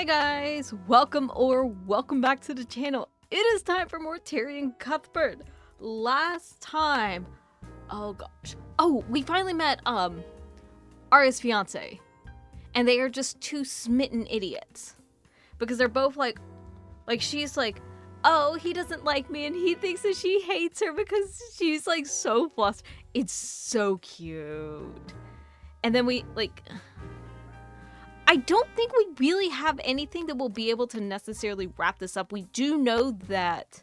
Hey guys, welcome back to the channel. It is time for more Tyrion Cuthbert. Last time, oh gosh, we finally met Arya's fiance, and they are just two smitten idiots because they're both like she's like, oh, he doesn't like me, and he thinks that she hates her because she's like so flustered. It's so cute. And then I don't think we really have anything that will be able to necessarily wrap this up. We do know that,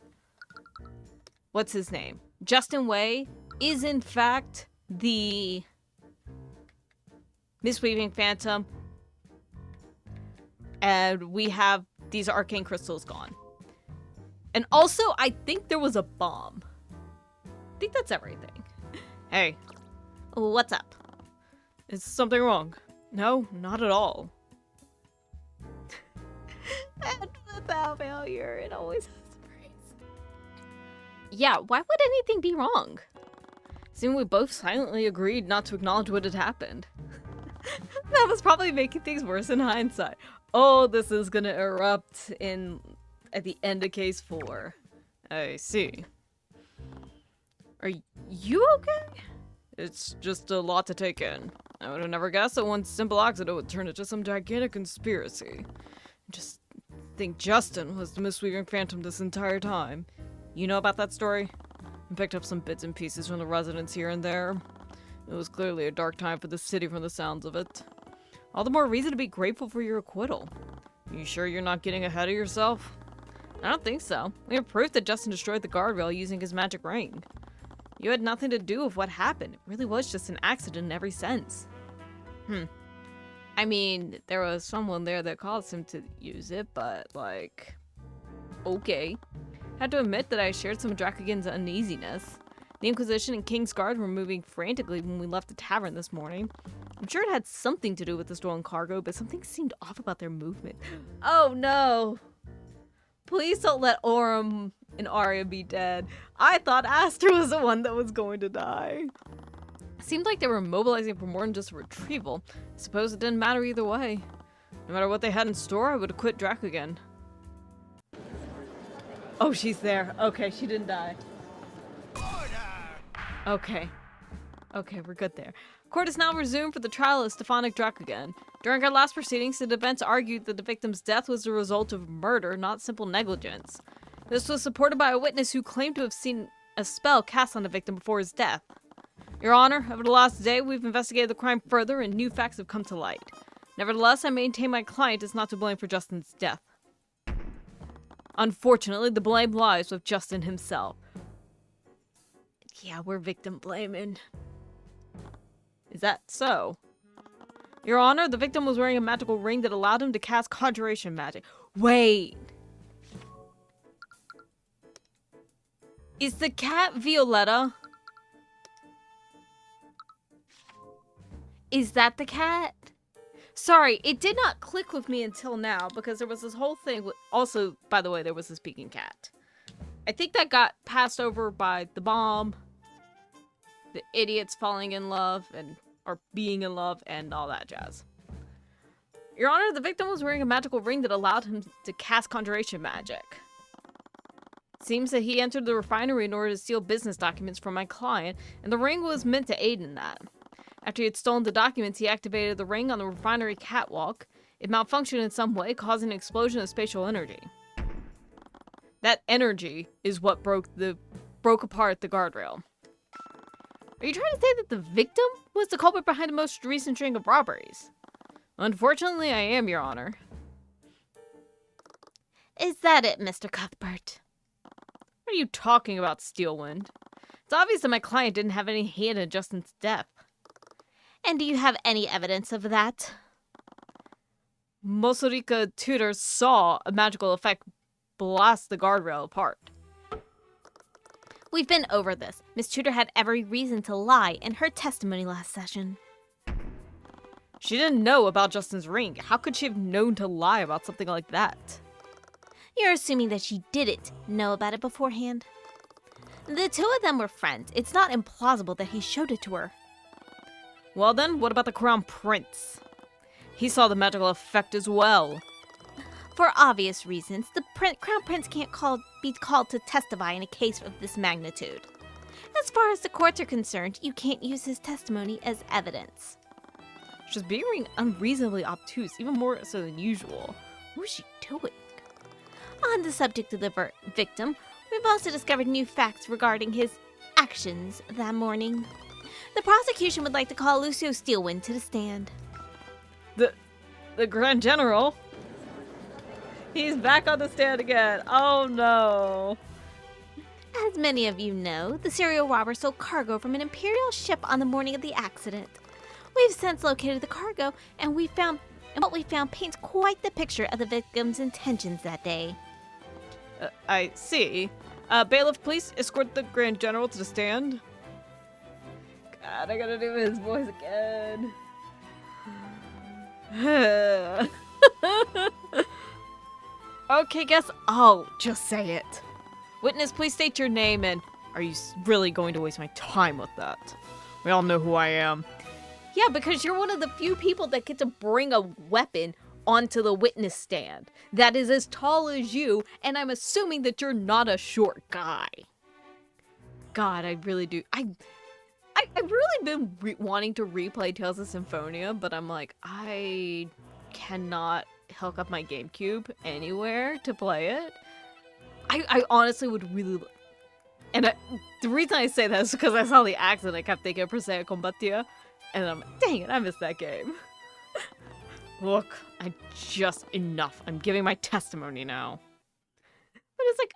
what's his name? Justin Way is in fact the misweaving phantom. And we have these arcane crystals gone. And also, I think there was a bomb. I think that's everything. Hey, what's up? Is something wrong? No, not at all. And without failure, it always has a praise. Yeah, why would anything be wrong? Seeing we both silently agreed not to acknowledge what had happened. That was probably making things worse in hindsight. Oh, this is gonna erupt at the end of case 4. I see. Are you okay? It's just a lot to take in. I would have never guessed that one simple accident would turn into some gigantic conspiracy. Just think Justin was the misweaving phantom this entire time. You know about that story? I picked up some bits and pieces from the residents here and there. It was clearly a dark time for the city from the sounds of it. All the more reason to be grateful for your acquittal. You sure you're not getting ahead of yourself? I don't think so. We have proof that Justin destroyed the guardrail using his magic ring. You had nothing to do with what happened. It really was just an accident in every sense. I mean, there was someone there that caused him to use it, but, like, okay. Had to admit that I shared some of Dracogan's uneasiness. The Inquisition and King's Guard were moving frantically when we left the tavern this morning. I'm sure it had something to do with the stolen cargo, but something seemed off about their movement. Oh no! Please don't let Orym and Arya be dead. I thought Aster was the one that was going to die. It seemed like they were mobilizing for more than just a retrieval. I suppose it didn't matter either way. No matter what they had in store, I would have quit Dracogan. Oh, she's there. Okay, she didn't die. Okay. Okay, we're good there. Court is now resumed for the trial of Stefanik Dracogan. During our last proceedings, the defense argued that the victim's death was the result of murder, not simple negligence. This was supported by a witness who claimed to have seen a spell cast on the victim before his death. Your Honor, over the last day, we've investigated the crime further and new facts have come to light. Nevertheless, I maintain my client is not to blame for Justin's death. Unfortunately, the blame lies with Justin himself. Yeah, we're victim blaming. Is that so? Your Honor, the victim was wearing a magical ring that allowed him to cast conjuration magic. Wait! Is the cat Violetta? Is that the cat? Sorry, it did not click with me until now because there was this whole thing with... Also, by the way, there was a speaking cat. I think that got passed over by the bomb, the idiots falling in love, or being in love, and all that jazz. Your Honor, the victim was wearing a magical ring that allowed him to cast conjuration magic. Seems that he entered the refinery in order to steal business documents from my client, and the ring was meant to aid in that. After he had stolen the documents, he activated the ring on the refinery catwalk. It malfunctioned in some way, causing an explosion of spatial energy. That energy is what broke apart the guardrail. Are you trying to say that the victim was the culprit behind the most recent string of robberies? Unfortunately, I am, Your Honor. Is that it, Mr. Cuthbert? What are you talking about, Steelwind? It's obvious that my client didn't have any hand in Justin's death. And do you have any evidence of that? Mosorika Tudor saw a magical effect blast the guardrail apart. We've been over this. Miss Tudor had every reason to lie in her testimony last session. She didn't know about Justin's ring. How could she have known to lie about something like that? You're assuming that she didn't know about it beforehand. The two of them were friends. It's not implausible that he showed it to her. Well then, what about the Crown Prince? He saw the magical effect as well. For obvious reasons, the Crown Prince can't be called to testify in a case of this magnitude. As far as the courts are concerned, you can't use his testimony as evidence. She's being unreasonably obtuse, even more so than usual. What was she doing? On the subject of the victim, we've also discovered new facts regarding his actions that morning. The prosecution would like to call Lucio Steelwind to the stand. The Grand General? He's back on the stand again. Oh no. As many of you know, the serial robber stole cargo from an Imperial ship on the morning of the accident. We've since located the cargo, and what we found paints quite the picture of the victim's intentions that day. I see. Bailiff, please escort the Grand General to the stand. God, I gotta do his voice again. Okay, guess I'll just say it. Witness, please state your name, and are you really going to waste my time with that? We all know who I am. Yeah, because you're one of the few people that get to bring a weapon onto the witness stand that is as tall as you, and I'm assuming that you're not a short guy. God, I really do. I've really been wanting to replay Tales of Symphonia, but I'm like, I cannot hook up my GameCube anywhere to play it. I honestly would really... And the reason I say that is because I saw the accident, I kept thinking Presea Combatia, and I'm like, dang it, I missed that game. Look, enough. I'm giving my testimony now. But it's like,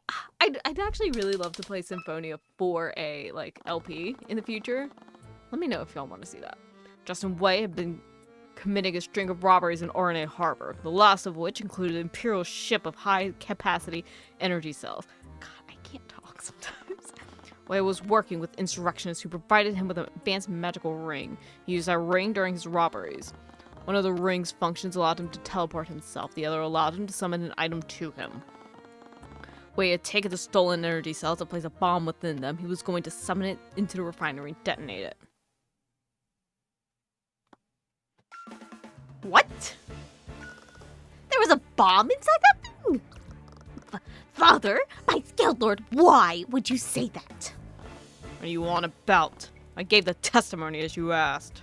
I'd actually really love to play Symphonia for a, LP in the future. Let me know if y'all want to see that. Justin Way had been committing a string of robberies in Orane Harbor, the last of which included an Imperial ship of high-capacity energy cells. God, I can't talk sometimes. Way was working with insurrectionists who provided him with an advanced magical ring. He used that ring during his robberies. One of the ring's functions allowed him to teleport himself. The other allowed him to summon an item to him. Way had taken the stolen energy cells to place a bomb within them. He was going to summon it into the refinery and detonate it. What? There was a bomb inside that thing? Father, my Skeld Lord, why would you say that? What are you on about? I gave the testimony as you asked.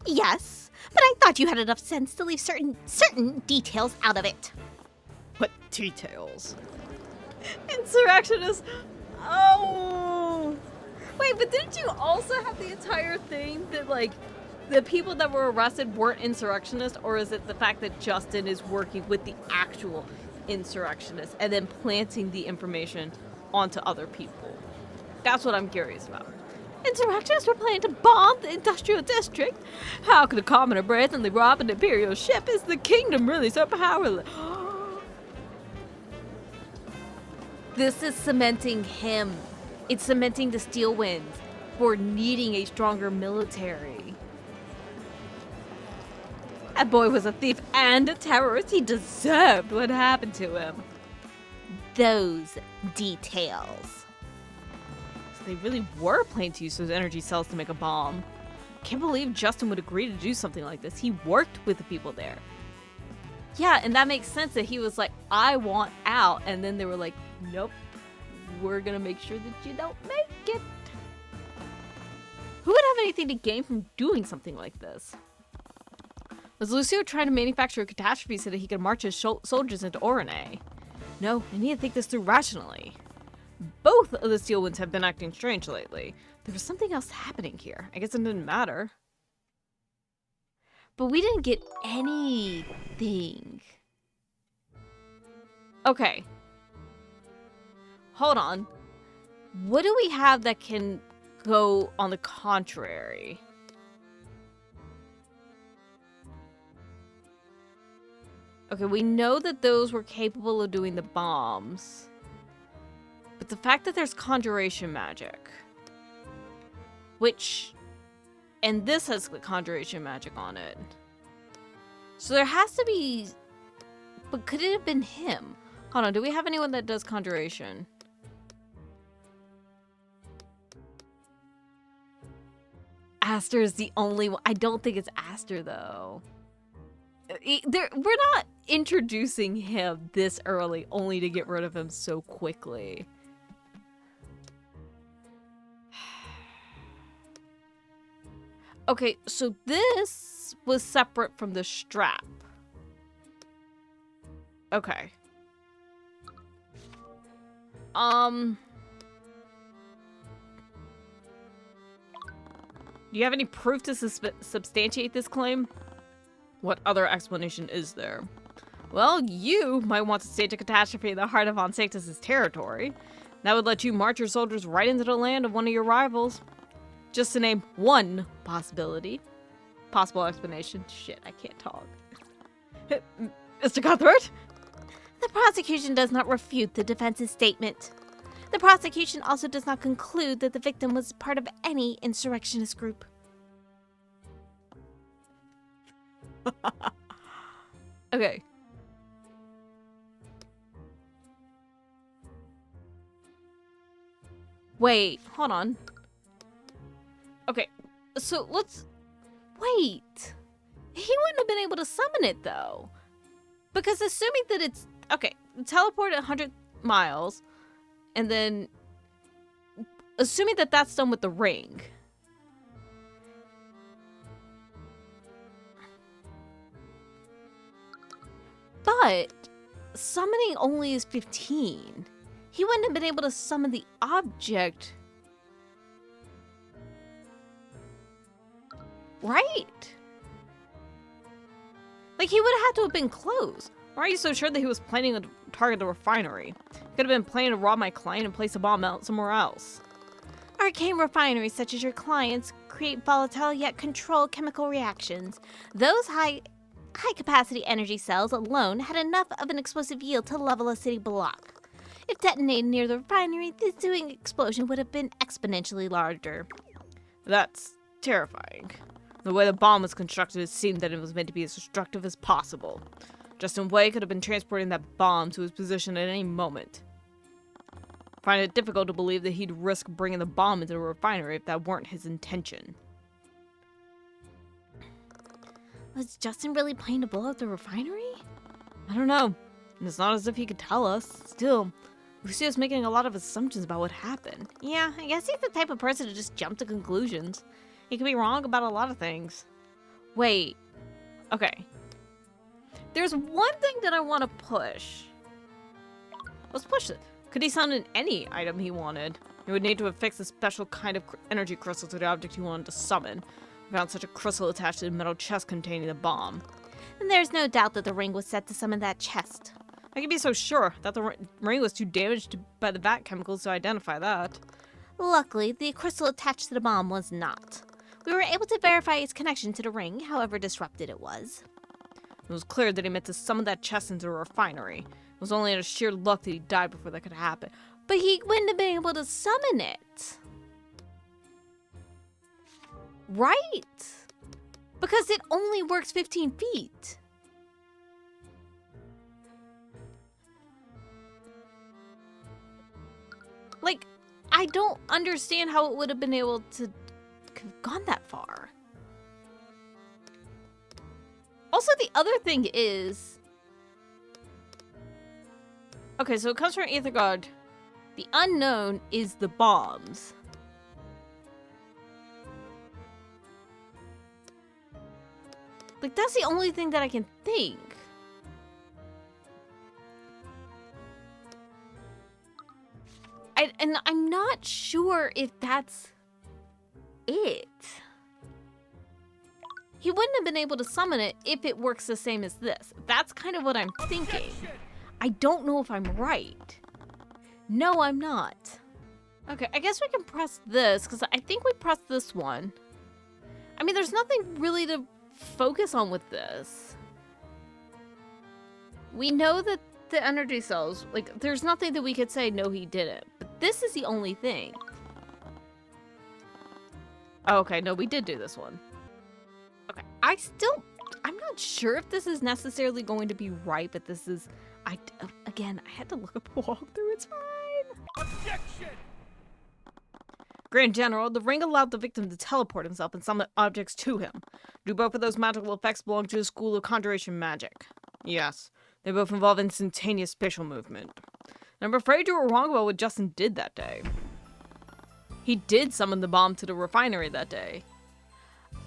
Yes, but I thought you had enough sense to leave certain details out of it. What details? Insurrectionists. Oh. Wait, but didn't you also have the entire thing that, the people that were arrested weren't insurrectionists, or is it the fact that Justin is working with the actual insurrectionists and then planting the information onto other people? That's what I'm curious about. Insurrectionists were planning to bomb the industrial district? How could a commoner brazenly rob an Imperial ship? Is the kingdom really so powerless? This is cementing him. It's cementing the Steelwinds for needing a stronger military. That boy was a thief and a terrorist. He deserved what happened to him. Those details. So they really were planning to use those energy cells to make a bomb. Can't believe Justin would agree to do something like this. He worked with the people there. Yeah, and that makes sense that he was like, I want out. And then they were like, nope, we're gonna make sure that you don't make it. Who would have anything to gain from doing something like this? Was Lucio trying to manufacture a catastrophe so that he could march his soldiers into Orane? No, I need to think this through rationally. Both of the Steelwinds have been acting strange lately. There was something else happening here. I guess it didn't matter. But we didn't get anything. Okay. Hold on. What do we have that can go on the contrary? Okay, we know that those were capable of doing the bombs. But the fact that there's conjuration magic, which, and this has the conjuration magic on it. So there has to be, but could it have been him? Hold on, do we have anyone that does conjuration? Aster is the only one. I don't think it's Aster though. We're not introducing him this early only to get rid of him so quickly. Okay, so this was separate from the strap. Okay. Do you have any proof to substantiate this claim? What other explanation is there? Well, you might want to stage a catastrophe in the heart of Von Sanctus' territory. That would let you march your soldiers right into the land of one of your rivals. Just to name one possibility. Possible explanation. Shit, I can't talk. Mr. Cuthbert? The prosecution does not refute the defense's statement. The prosecution also does not conclude that the victim was part of any insurrectionist group. Okay. Wait, hold on. Okay, so let's... Wait. He wouldn't have been able to summon it, though. Because assuming that it's... Okay, teleport 100 miles, and then... Assuming that that's done with the ring. But summoning only is 15. He wouldn't have been able to summon the object. Right? Like, he would have had to have been close. Why are you so sure that he was planning to target the refinery? He could have been planning to rob my client and place a bomb out somewhere else. Arcane refineries such as your clients create volatile yet controlled chemical reactions. Those high-capacity energy cells alone had enough of an explosive yield to level a city block. If detonated near the refinery, the ensuing explosion would have been exponentially larger. That's terrifying. The way the bomb was constructed, it seemed that it was meant to be as destructive as possible. Justin Way could have been transporting that bomb to his position at any moment. I find it difficult to believe that he'd risk bringing the bomb into the refinery if that weren't his intention. Was Justin really planning to blow up the refinery? I don't know. It's not as if he could tell us. Still, we see us making a lot of assumptions about what happened. Yeah, I guess he's the type of person to just jump to conclusions. He could be wrong about a lot of things. Wait. Okay. There's one thing that I want to push. Let's push it. Could he summon any item he wanted? He would need to affix a special kind of energy crystal to the object he wanted to summon. We found such a crystal attached to the metal chest containing the bomb. And there's no doubt that the ring was set to summon that chest. I could be so sure that the ring was too damaged by the vat chemicals to identify that. Luckily, the crystal attached to the bomb was not. We were able to verify its connection to the ring, however disrupted it was. It was clear that he meant to summon that chest into a refinery. It was only out of sheer luck that he died before that could happen. But he wouldn't have been able to summon it. Right? Because it only works 15 feet. Like, I don't understand how it would have been able to have gone that far. Also, the other thing is... Okay, so it comes from Aether God. The unknown is the bombs. Like, that's the only thing that I can think. And I'm not sure if that's it. He wouldn't have been able to summon it if it works the same as this. That's kind of what I'm thinking. I don't know if I'm right. No, I'm not. Okay, I guess we can press this, because I think we pressed this one. I mean, there's nothing really to focus on with this. We know that the energy cells, like, there's nothing that we could say, no, he didn't. But this is the only thing. Oh, okay, no, we did do this one. Okay, I'm not sure if this is necessarily going to be right, but this is, again, I had to look up a walkthrough, it's fine. Objection! Grand General, the ring allowed the victim to teleport himself and summon objects to him. Do both of those magical effects belong to the school of conjuration magic? Yes, they both involve instantaneous spatial movement. And I'm afraid you were wrong about what Justin did that day. He did summon the bomb to the refinery that day.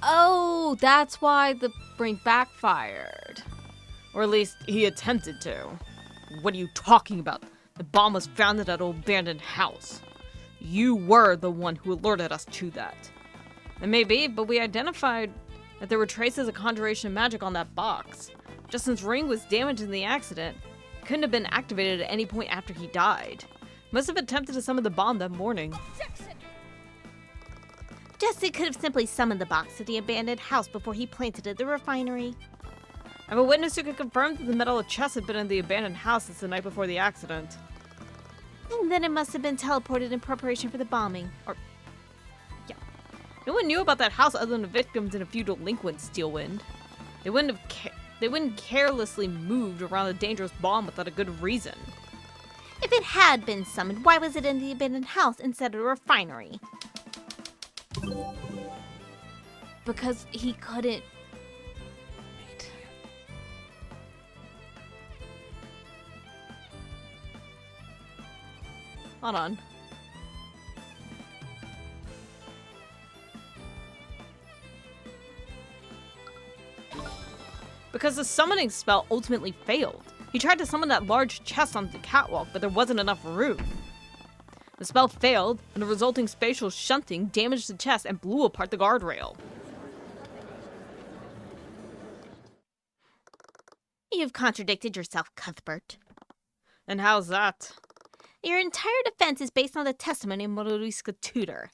Oh, that's why the prank backfired. Or at least he attempted to. What are you talking about? The bomb was found at an abandoned house. You were the one who alerted us to that. And maybe, but we identified that there were traces of conjuration magic on that box. Justin's ring was damaged in the accident. It couldn't have been activated at any point after he died. Must have attempted to summon the bomb that morning. Justin could have simply summoned the box to the abandoned house before he planted it at the refinery. I have a witness who could confirm that the metal chest had been in the abandoned house since the night before the accident. And then it must have been teleported in preparation for the bombing. No one knew about that house other than the victims and a few delinquents, Steelwind. They wouldn't carelessly moved around a dangerous bomb without a good reason. If it had been summoned, why was it in the abandoned house instead of the refinery? Because he couldn't. Wait. Hold on. Because the summoning spell ultimately failed. He tried to summon that large chest on the catwalk, but there wasn't enough room. The spell failed, and the resulting spatial shunting damaged the chest and blew apart the guardrail. You've contradicted yourself, Cuthbert. And how's that? Your entire defense is based on the testimony of Motoriska Tudor.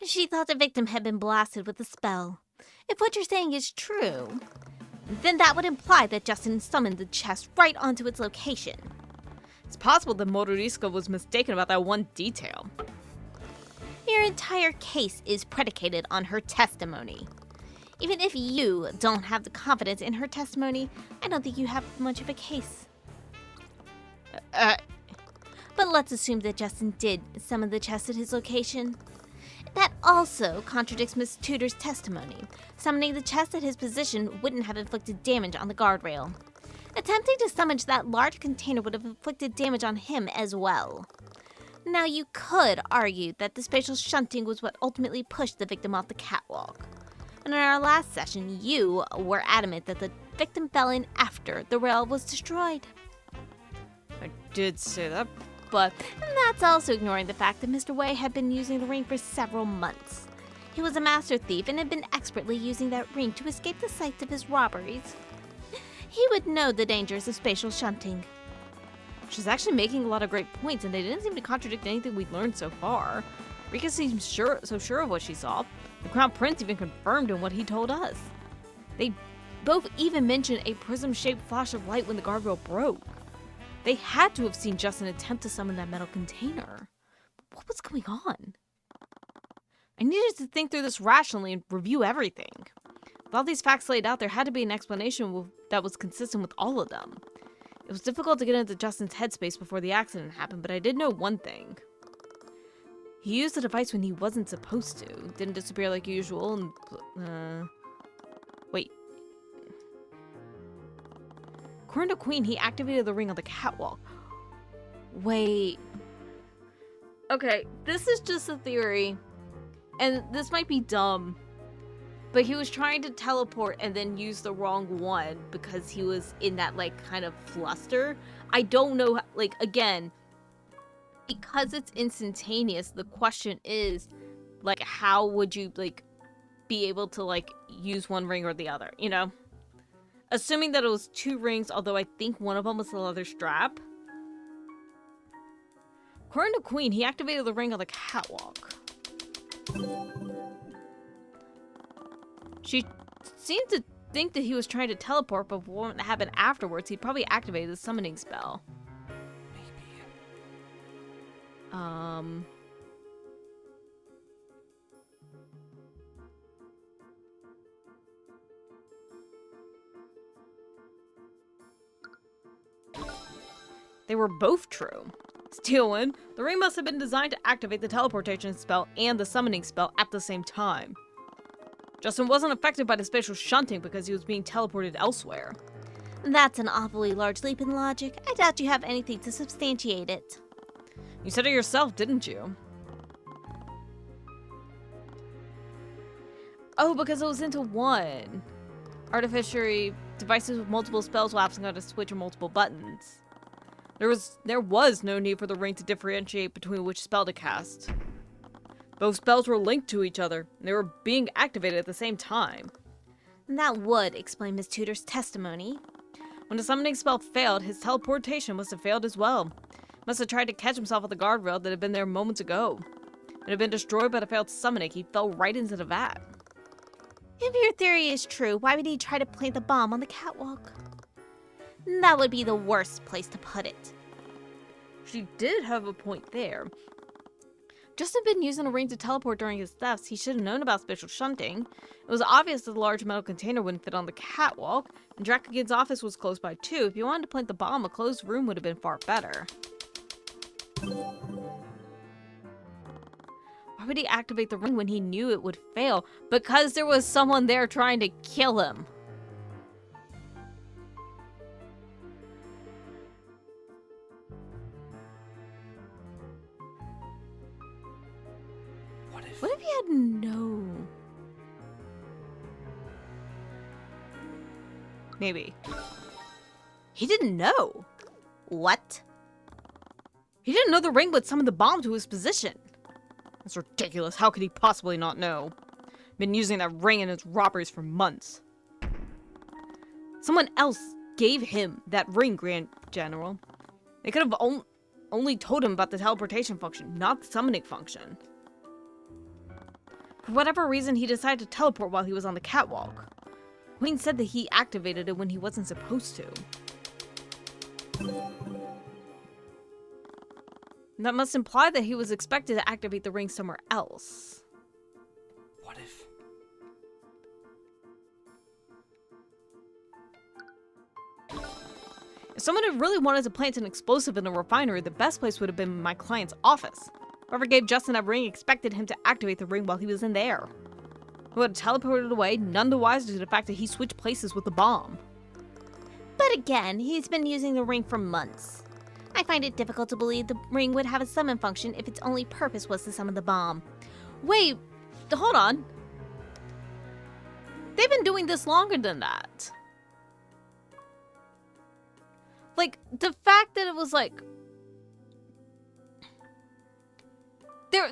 She thought the victim had been blasted with a spell. If what you're saying is true, then that would imply that Justin summoned the chest right onto its location. It's possible that Motoriska was mistaken about that one detail. Your entire case is predicated on her testimony. Even if you don't have the confidence in her testimony, I don't think you have much of a case. But let's assume that Justin did summon the chest at his location. That also contradicts Miss Tudor's testimony. Summoning the chest at his position wouldn't have inflicted damage on the guardrail. Attempting to summon that large container would have inflicted damage on him as well. Now, you could argue that the spatial shunting was what ultimately pushed the victim off the catwalk. And in our last session, you were adamant that the victim fell in after the rail was destroyed. I did say that, But that's also ignoring the fact that Mr. Wei had been using the ring for several months. He was a master thief and had been expertly using that ring to escape the sights of his robberies. He would know the dangers of spatial shunting. she's actually making a lot of great points, and they didn't seem to contradict anything we'd learned so far. Rika seems so sure of what she saw. The Crown Prince even confirmed in what he told us. They both even mentioned a prism-shaped flash of light when the guardrail broke. They had to have seen Justin attempt to summon that metal container. What was going on? I needed to think through this rationally and review everything. With all these facts laid out, there had to be an explanation that was consistent with all of them. It was difficult to get into Justin's headspace before the accident happened, but I did know one thing. He used the device when he wasn't supposed to. Didn't disappear like usual, and... Wait. According to Queen, he activated the ring on the catwalk. Wait. Okay, this is just a theory, and this might be dumb, but he was trying to teleport and then use the wrong one because he was in that, like, kind of fluster. I don't know, like, again, because it's instantaneous, the question is, like, how would you, like, be able to, like, use one ring or the other, you know? Assuming that it was 2 rings, although I think one of them was the leather strap. According to Queen, he activated the ring on the catwalk. She seemed to think that he was trying to teleport, but what happened afterwards, he probably activated the summoning spell. They were both true. Stealing, the ring must have been designed to activate the teleportation spell and the summoning spell at the same time. Justin wasn't affected by the spatial shunting because he was being teleported elsewhere. That's an awfully large leap in logic. I doubt you have anything to substantiate it. You said it yourself, didn't you? Oh, because it was into one. Artificial devices with multiple spell swaps and got to switch or multiple buttons. There was no need for the ring to differentiate between which spell to cast. Both spells were linked to each other, and they were being activated at the same time. That would explain Miss Tudor's testimony. When the summoning spell failed, his teleportation must have failed as well. Must have tried to catch himself at the guardrail that had been there moments ago. It had been destroyed by the failed summoning. He fell right into the vat. If your theory is true, why would he try to plant the bomb on the catwalk? That would be the worst place to put it. She did have a point there. Justin had been using a ring to teleport during his thefts. He should have known about spatial shunting. It was obvious that the large metal container wouldn't fit on the catwalk, and Draken's office was close by too. If he wanted to plant the bomb, a closed room would have been far better. Why would he activate the ring when he knew it would fail? Because there was someone there trying to kill him. What if he had known? Maybe. He didn't know. What? He didn't know the ring would summon the bomb to his position. That's ridiculous. How could he possibly not know? Been using that ring in his robberies for months. Someone else gave him that ring, Grand General. They could have only told him about the teleportation function, not the summoning function. For whatever reason, he decided to teleport while he was on the catwalk. Wayne said that he activated it when he wasn't supposed to. That must imply that he was expected to activate the ring somewhere else. What if? If someone had really wanted to plant an explosive in a refinery, the best place would have been my client's office. Whoever gave Justin that ring expected him to activate the ring while he was in there. He would have teleported away, none the wiser to the fact that he switched places with the bomb. But again, he's been using the ring for months. I find it difficult to believe the ring would have a summon function if its only purpose was to summon the bomb. Wait, hold on. They've been doing this longer than that. Like, the fact that it was like...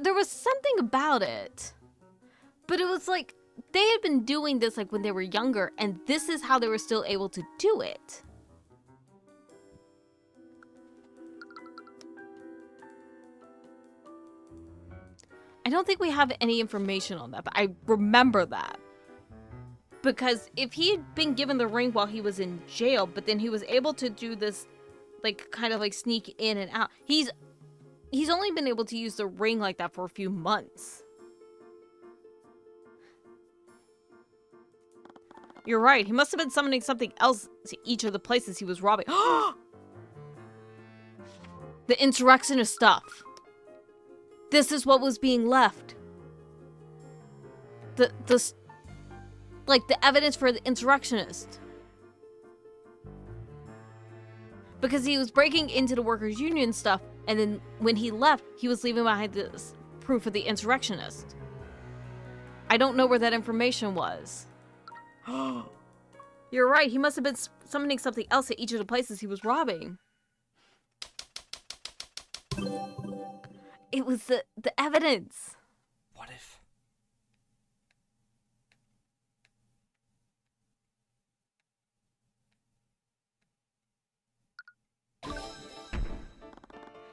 There was something about it. But it was like, they had been doing this like when they were younger, and this is how they were still able to do it. I don't think we have any information on that, but I remember that. Because if he had been given the ring while he was in jail, but then he was able to do this, like, kind of like sneak in and out, he's only been able to use the ring like that for a few months. You're right, he must have been summoning something else to each of the places he was robbing. The insurrectionist stuff. This is what was being left. The evidence for the insurrectionist. Because he was breaking into the workers' union stuff, and then when he left, he was leaving behind this proof of the insurrectionist. I don't know where that information was. You're right, he must have been summoning something else at each of the places he was robbing. It was the evidence. What if?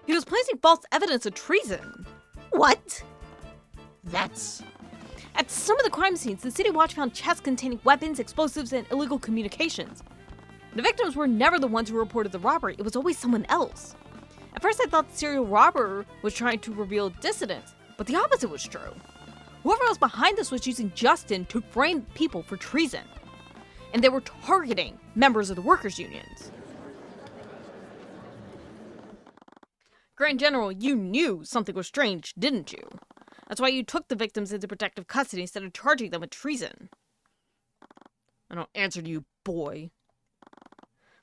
He was placing false evidence of treason. What? That's... At some of the crime scenes, the City Watch found chests containing weapons, explosives, and illegal communications. The victims were never the ones who reported the robbery. It was always someone else. At first, I thought the serial robber was trying to reveal dissidents, but the opposite was true. Whoever was behind this was using Justin to frame people for treason. And they were targeting members of the workers' unions. Grand General, you knew something was strange, didn't you? That's why you took the victims into protective custody instead of charging them with treason. I don't answer to you, boy.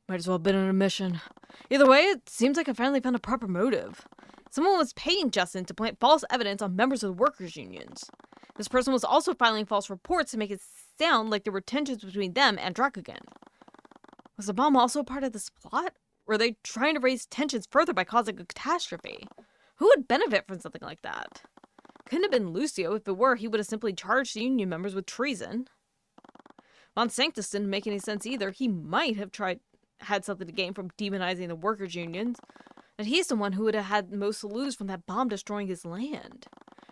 Might as well have been on a mission. Either way, it seems like I finally found a proper motive. Someone was paying Justin to plant false evidence on members of the workers' unions. This person was also filing false reports to make it sound like there were tensions between them and Dracogen. Was the bomb also part of this plot? Were they trying to raise tensions further by causing a catastrophe? Who would benefit from something like that? Couldn't have been Lucio. If it were, he would have simply charged the union members with treason. Von Sanctus didn't make any sense either. He might have had something to gain from demonizing the workers' unions. And he's the one who would have had most to lose from that bomb destroying his land.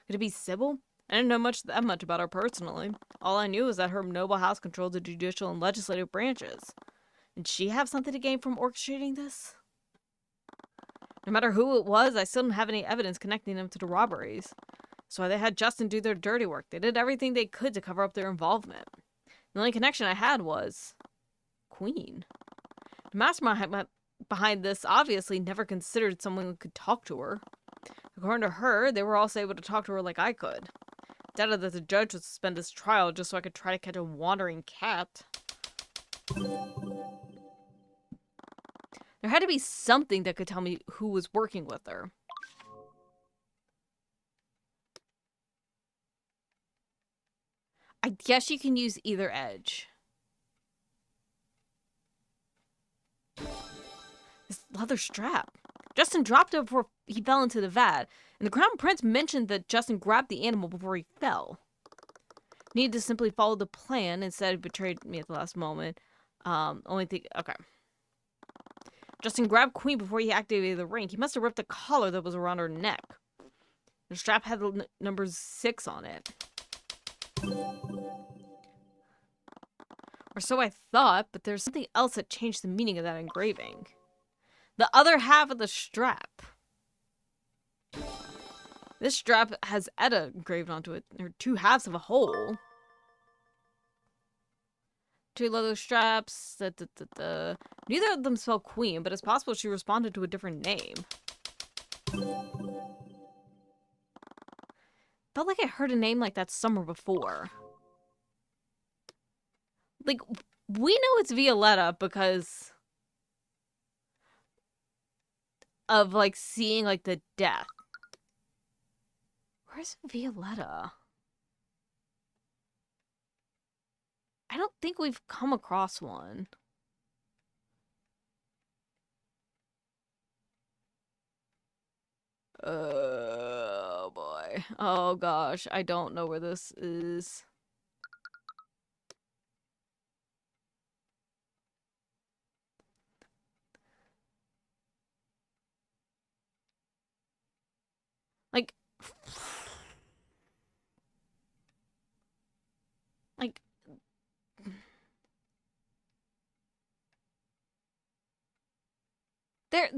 Could it be Sybil? I didn't know that much about her personally. All I knew was that her noble house controlled the judicial and legislative branches. Did she have something to gain from orchestrating this? No matter who it was, I still didn't have any evidence connecting them to the robberies. So they had Justin do their dirty work. They did everything they could to cover up their involvement. The only connection I had was Queen. The mastermind behind this obviously never considered someone who could talk to her. According to her, they were also able to talk to her like I could. Doubted that the judge would suspend this trial just so I could try to catch a wandering cat. There had to be something that could tell me who was working with her. I guess you can use either edge. This leather strap. Justin dropped it before he fell into the vat, and the Crown Prince mentioned that Justin grabbed the animal before he fell. Needed to simply follow the plan. Instead, he betrayed me at the last moment. Okay. Justin grabbed Queen before he activated the ring. He must have ripped the collar that was around her neck. The strap had the number 6 on it. Or so I thought, but there's something else that changed the meaning of that engraving. The other half of the strap. This strap has Edda engraved onto it. There are 2 halves of a whole. 2 leather straps. Neither of them spell Queen, but it's possible she responded to a different name. Felt like I heard a name like that somewhere before. Like, we know it's Violetta because of, like, seeing, like, the death. Where's Violetta? I don't think we've come across one. Oh, boy. Oh, gosh. I don't know where this is. Like, there.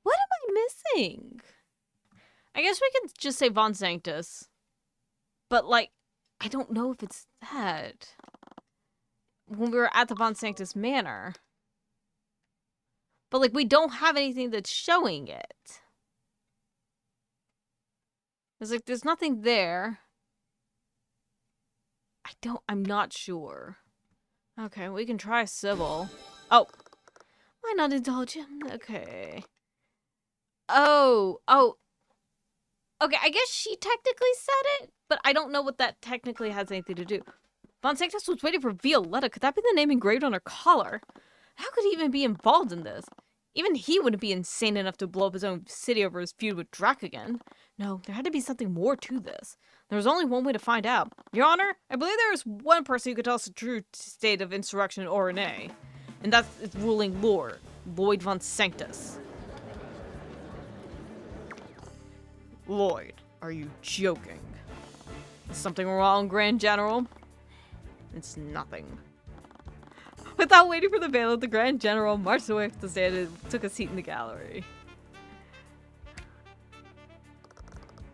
What am I missing? I guess we could just say Von Sanctus. But, like, I don't know if it's that. When we were at the Von Sanctus Manor. But, like, we don't have anything that's showing it. It's like, there's nothing there. I'm not sure. Okay, we can try Sybil. Oh. Why not indulge him? Okay. Oh. Okay, I guess she technically said it, but I don't know what that technically has anything to do. Von Sanctus was waiting for Violetta. Could that be the name engraved on her collar? How could he even be involved in this? Even he wouldn't be insane enough to blow up his own city over his feud with Dracogen. No, there had to be something more to this. There was only one way to find out. Your Honor, I believe there is one person who could tell us the true state of insurrection in Orane, and that's its ruling lord, Lloyd Von Sanctus. Lloyd, are you joking? Is something wrong, Grand General? It's nothing. Without waiting for the bailiff, the Grand General marched away from the stand and took a seat in the gallery.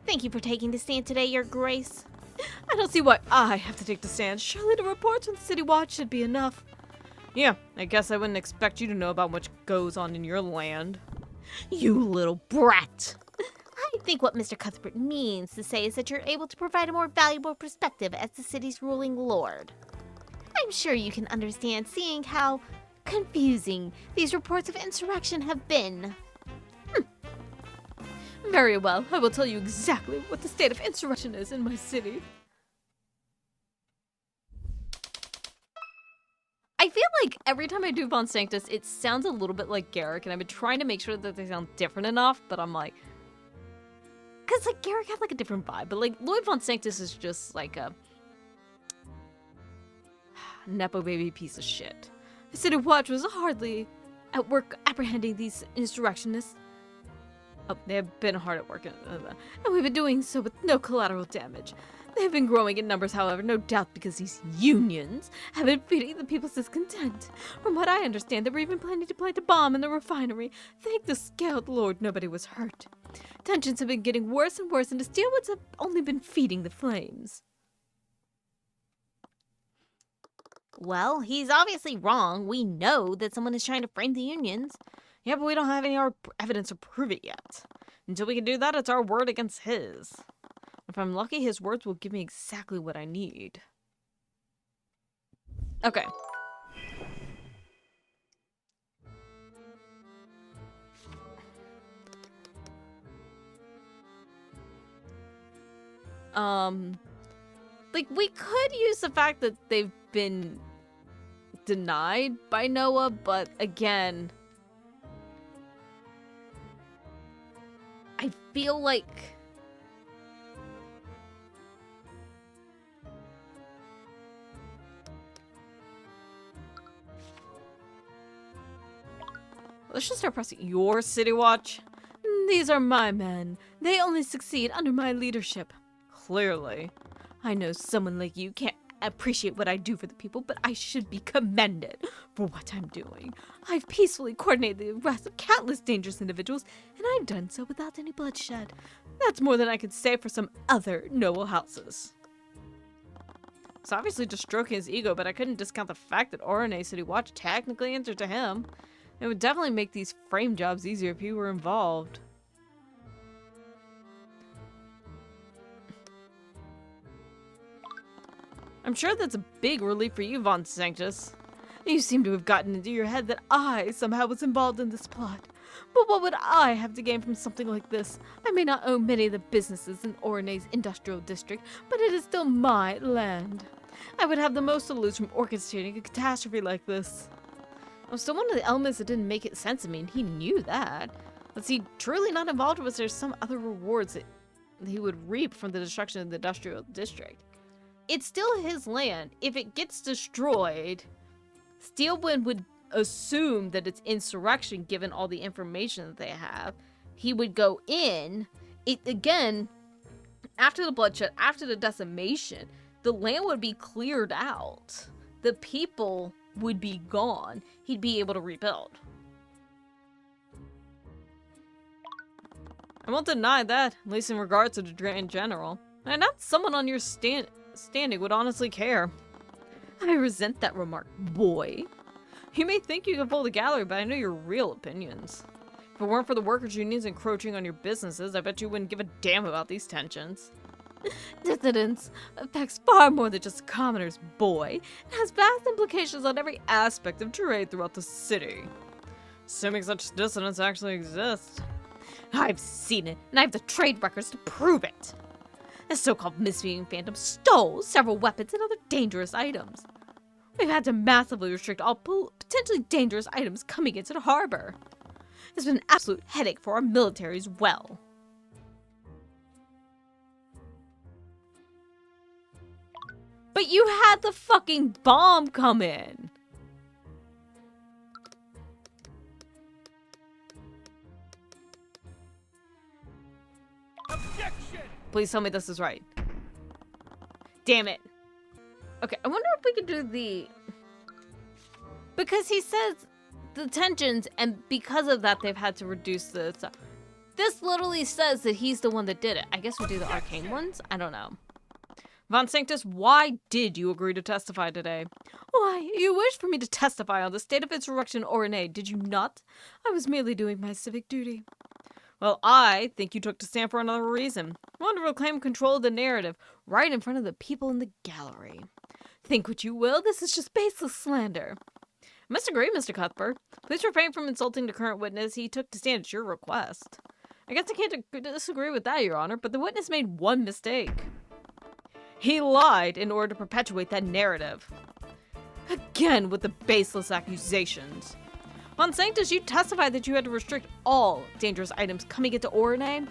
Thank you for taking the stand today, Your Grace. I don't see why I have to take the stand. Surely the reports from the City Watch should be enough. Yeah, I guess I wouldn't expect you to know about what goes on in your land. You little brat. I think what Mr. Cuthbert means to say is that you're able to provide a more valuable perspective as the city's ruling lord. I'm sure you can understand seeing how confusing these reports of insurrection have been. Very well, I will tell you exactly what the state of insurrection is in my city. I feel like every time I do Von Sanctus, it sounds a little bit like Garrick, and I've been trying to make sure that they sound different enough, but I'm like... Because, like, Garrick had, like, a different vibe, but, like, Lloyd Von Sanctus is just, like, a... Nepo baby piece of shit. The City Watch was hardly at work apprehending these insurrectionists. Oh, they have been hard at work, and we've been doing so with no collateral damage. They have been growing in numbers, however, no doubt because these unions have been feeding the people's discontent. From what I understand, they were even planning to plant a bomb in the refinery. Thank the scaled Lord nobody was hurt. Tensions have been getting worse and worse, and the Steelwoods have only been feeding the flames. Well, he's obviously wrong. We know that someone is trying to frame the unions. Yeah, but we don't have any evidence to prove it yet. Until we can do that, it's our word against his. If I'm lucky, his words will give me exactly what I need. Okay. Like, we could use the fact that they've been denied by Noah, but again, I feel like let's just start pressing your City Watch. These are my men. They only succeed under my leadership. Clearly. I know someone like you can't appreciate what I do for the people, but I should be commended for what I'm doing. I've peacefully coordinated the arrest of countless dangerous individuals, and I've done so without any bloodshed. That's more than I could say for some other noble houses. It's obviously just stroking his ego, but I couldn't discount the fact that RNA City Watch technically answered to him. It would definitely make these frame jobs easier if he were involved. I'm sure that's a big relief for you, Von Sanctus. You seem to have gotten into your head that I somehow was involved in this plot. But what would I have to gain from something like this? I may not own many of the businesses in Orone's industrial district, but it is still my land. I would have the most to lose from orchestrating a catastrophe like this. I'm still one of the elements that didn't make it sense to me, and he knew that. Was he truly not involved, or was there some other rewards that he would reap from the destruction of the industrial district? It's still his land. If it gets destroyed, Steelwind would assume that it's insurrection given all the information that they have. He would go in. It again, after the bloodshed, after the decimation, the land would be cleared out. The people would be gone. He'd be able to rebuild. I won't deny that, at least in regards to the Grand General. And not someone on your standing would honestly care. I resent that remark, boy. You may think you can fool the gallery, but I know your real opinions. If it weren't for the workers' unions encroaching on your businesses, I bet you wouldn't give a damn about these tensions. Dissidence affects far more than just commoners, boy. It has vast implications on every aspect of trade throughout the city. Assuming such dissidence actually exists. I've seen it, and I have the trade records to prove it. The so-called misbehaving phantom stole several weapons and other dangerous items. We've had to massively restrict all potentially dangerous items coming into the harbor. It's been an absolute headache for our military as well. But you had the fucking bomb come in. Objection! Please tell me this is right. Damn it. Okay, I wonder if we could do the... Because he says the tensions, and because of that, they've had to reduce the stuff. This literally says that he's the one that did it. I guess we'll do the arcane ones? I don't know. Von Sanctus, why did you agree to testify today? Why, you wished for me to testify on the state of insurrection Ornate, did you not? I was merely doing my civic duty. Well, I think you took to stand for another reason. You wanted to reclaim control of the narrative, right in front of the people in the gallery. Think what you will, this is just baseless slander. I must agree, Mr. Cuthbert. Please refrain from insulting the current witness. He took to stand at your request. I guess I can't disagree with that, Your Honor, but the witness made one mistake. He lied in order to perpetuate that narrative. Again with the baseless accusations. Von Sanctus, you testified that you had to restrict all dangerous items coming into Ornate,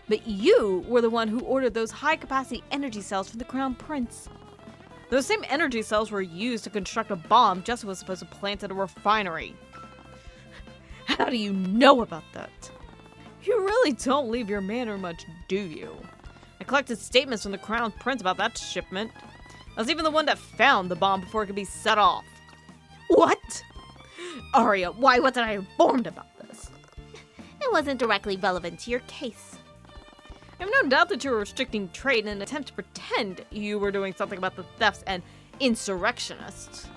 but you were the one who ordered those high-capacity energy cells from the Crown Prince. Those same energy cells were used to construct a bomb Jessica was supposed to plant at a refinery. How do you know about that? You really don't leave your manor much, do you? I collected statements from the Crown Prince about that shipment. I was even the one that found the bomb before it could be set off. What? Arya, why wasn't I informed about this? It wasn't directly relevant to your case. I have no doubt that you were restricting trade in an attempt to pretend you were doing something about the thefts and insurrectionists.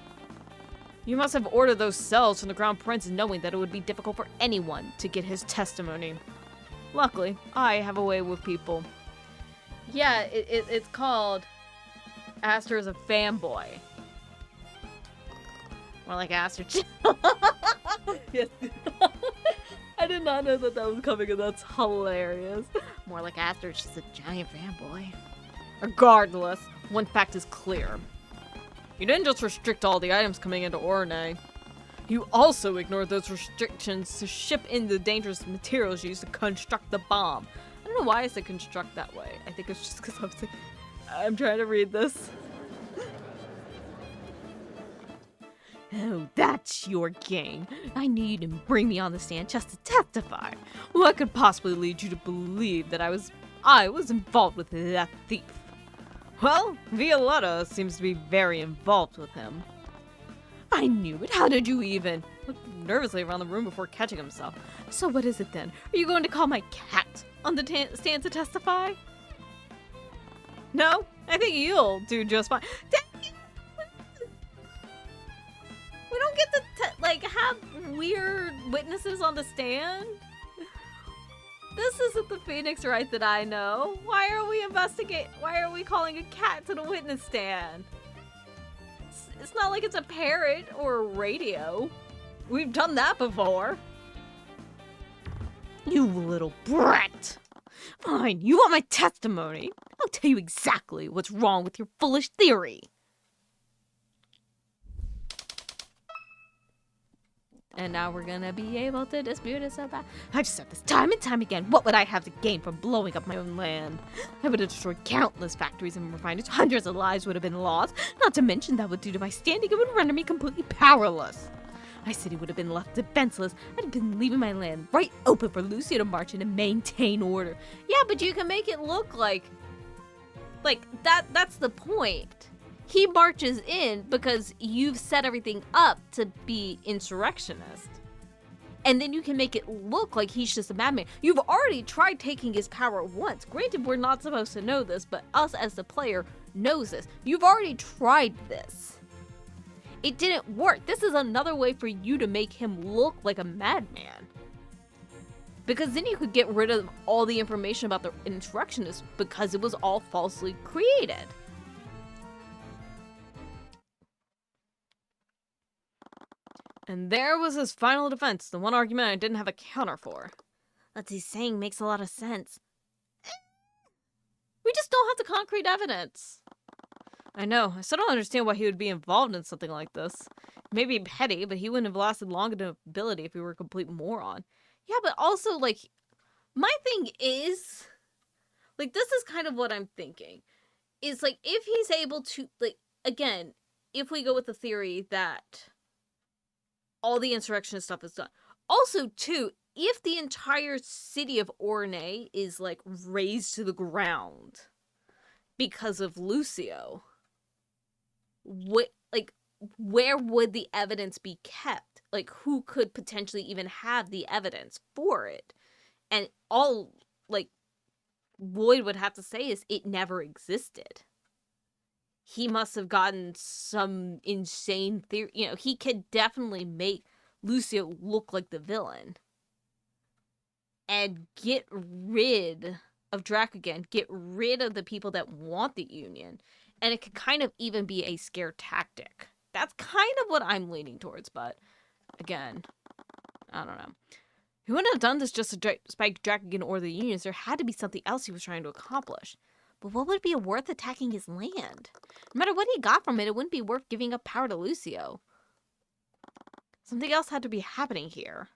You must have ordered those cells from the Crown Prince knowing that it would be difficult for anyone to get his testimony. Luckily, I have a way with people. Yeah, it's called Aster is a fanboy. More like Aster. Yes. I did not know that was coming, and that's hilarious. More like Aster, she's a giant fanboy. Regardless, one fact is clear. You didn't just restrict all the items coming into Ornate. You also ignored those restrictions to ship in the dangerous materials used to construct the bomb. I don't know why I said construct that way. I think it's just because I'm trying to read this. Oh, that's your game. I knew you didn't bring me on the stand just to testify. What could possibly lead you to believe that I was involved with that thief? Well, Violetta seems to be very involved with him. I knew it. How did you even? Looked nervously around the room before catching himself. So what is it then? Are you going to call my cat on the stand to testify? No, I think you'll do just fine. We don't get to have weird witnesses on the stand. This isn't the Phoenix Wright that I know. Why are we calling a cat to the witness stand? It's not like it's a parrot or a radio. We've done that before. You little brat! Fine, you want my testimony? I'll tell you exactly what's wrong with your foolish theory. And now we're gonna be able to dispute us about. I've said this time and time again. What would I have to gain from blowing up my own land? I would have destroyed countless factories and refineries. Hundreds of lives would have been lost. Not to mention that would do to my standing. It would render me completely powerless. My city would have been left defenseless. I'd have been leaving my land right open for Lucio to march in and maintain order. Yeah, but you can make it look like that. That's the point. He marches in because you've set everything up to be insurrectionist. And then you can make it look like he's just a madman. You've already tried taking his power once. Granted, we're not supposed to know this, but us as the player knows this. You've already tried this. It didn't work. This is another way for you to make him look like a madman. Because then you could get rid of all the information about the insurrectionists because it was all falsely created. And there was his final defense, the one argument I didn't have a counter for. What he's saying makes a lot of sense. We just don't have the concrete evidence. I know, I still don't understand why he would be involved in something like this. Maybe petty, but he wouldn't have lasted long enough ability if he were a complete moron. Yeah, but also, my thing is, this is kind of what I'm thinking. Is, if he's able to, again, if we go with the theory that all the insurrection stuff is done. Also, too, if the entire city of Ornate is, razed to the ground because of Lucio, where would the evidence be kept? Who could potentially even have the evidence for it? And all, Lloyd would have to say is it never existed. he must have gotten some insane theory. You know, he could definitely make Lucio look like the villain. And get rid of Drac again. Get rid of the people that want the Union. And it could kind of even be a scare tactic. That's kind of what I'm leaning towards, but again, I don't know. He wouldn't have done this just to spike Drac again or the Unions. There had to be something else he was trying to accomplish. But what would be worth attacking his land? No matter what he got from it, it wouldn't be worth giving up power to Lucio. Something else had to be happening here.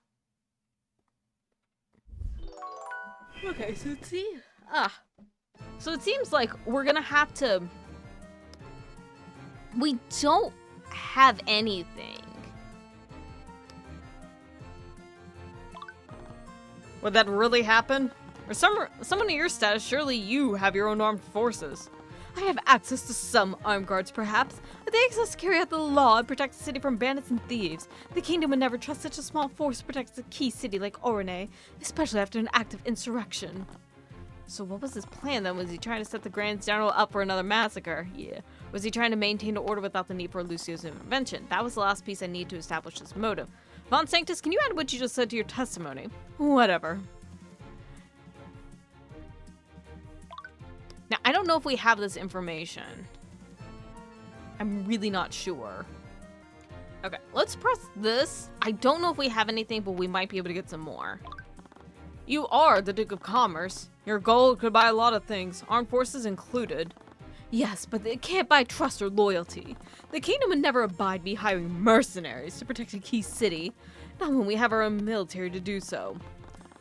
Okay, so it seems like we're gonna have to... We don't have anything. Would that really happen? Or someone of your status, surely you have your own armed forces. I have access to some armed guards, perhaps, but they exist to carry out the law and protect the city from bandits and thieves. The kingdom would never trust such a small force to protect a key city like Orane, especially after an active insurrection. So what was his plan then? Was he trying to set the Grand General up for another massacre? Yeah. Was he trying to maintain order without the need for Lucio's intervention? That was the last piece I need to establish his motive. Von Sanctus, can you add what you just said to your testimony? Whatever. Now, I don't know if we have this information. I'm really not sure. Okay, let's press this. I don't know if we have anything, but we might be able to get some more. You are the Duke of Commerce. Your gold could buy a lot of things, armed forces included. Yes, but it can't buy trust or loyalty. The kingdom would never abide me hiring mercenaries to protect a key city, not when we have our own military to do so.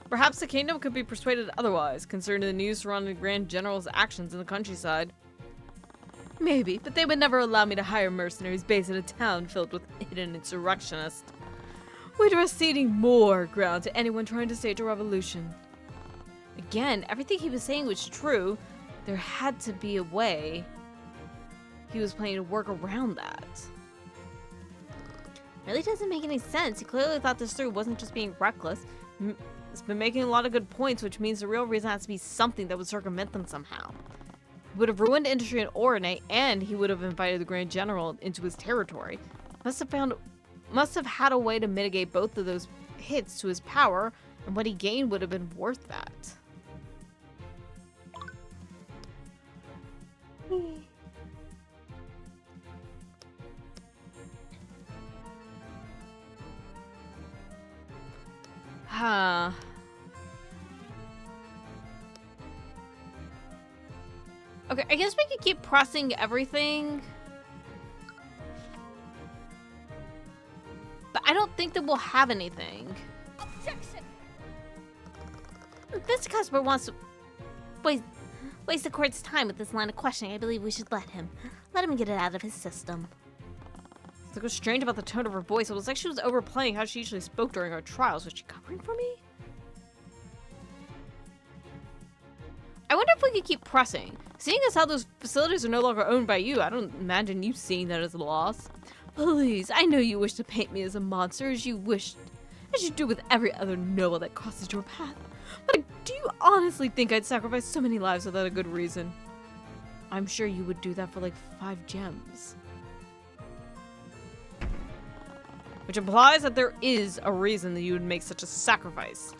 Perhaps the kingdom could be persuaded otherwise, considering the news surrounding the Grand General's actions in the countryside. Maybe, but they would never allow me to hire mercenaries based in a town filled with hidden insurrectionists. We'd risk ceding more ground to anyone trying to stage a revolution. Again, everything he was saying was true. There had to be a way he was planning to work around that. Really doesn't make any sense. He clearly thought this through, wasn't just being reckless. It's been making a lot of good points, which means the real reason has to be something that would circumvent them somehow. He would have ruined industry in Orane, and he would have invited the Grand General into his territory. Must have had a way to mitigate both of those hits to his power, and what he gained would have been worth that. Huh. Okay, I guess we could keep pressing everything. But I don't think that we'll have anything. Objection! Mr. Cuthbert wants to waste the court's time with this line of questioning. I believe we should let him get it out of his system. Something was strange about the tone of her voice. It was like she was overplaying how she usually spoke during our trials. Was she covering for me? I wonder if we could keep pressing. Seeing as how those facilities are no longer owned by you, I don't imagine you seeing that as a loss. Please, I know you wish to paint me as a monster as you do with every other noble that crosses your path. But do you honestly think I'd sacrifice so many lives without a good reason? I'm sure you would do that for like 5 gems. Which implies that there is a reason that you would make such a sacrifice.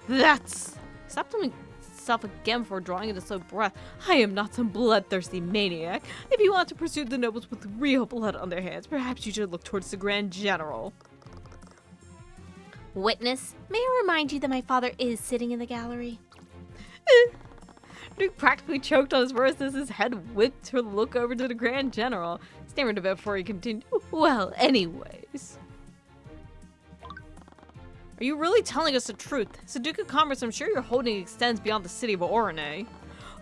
Stop telling yourself again before drawing in a slow breath. I am not some bloodthirsty maniac. If you want to pursue the nobles with real blood on their hands, perhaps you should look towards the Grand General. Witness, may I remind you that my father is sitting in the gallery? Duke practically choked on his words as his head whipped to look over to the Grand General, stammered a bit before he continued. Well, anyways. Are you really telling us the truth? As a Duke of Commerce, I'm sure your holding extends beyond the city of Orane.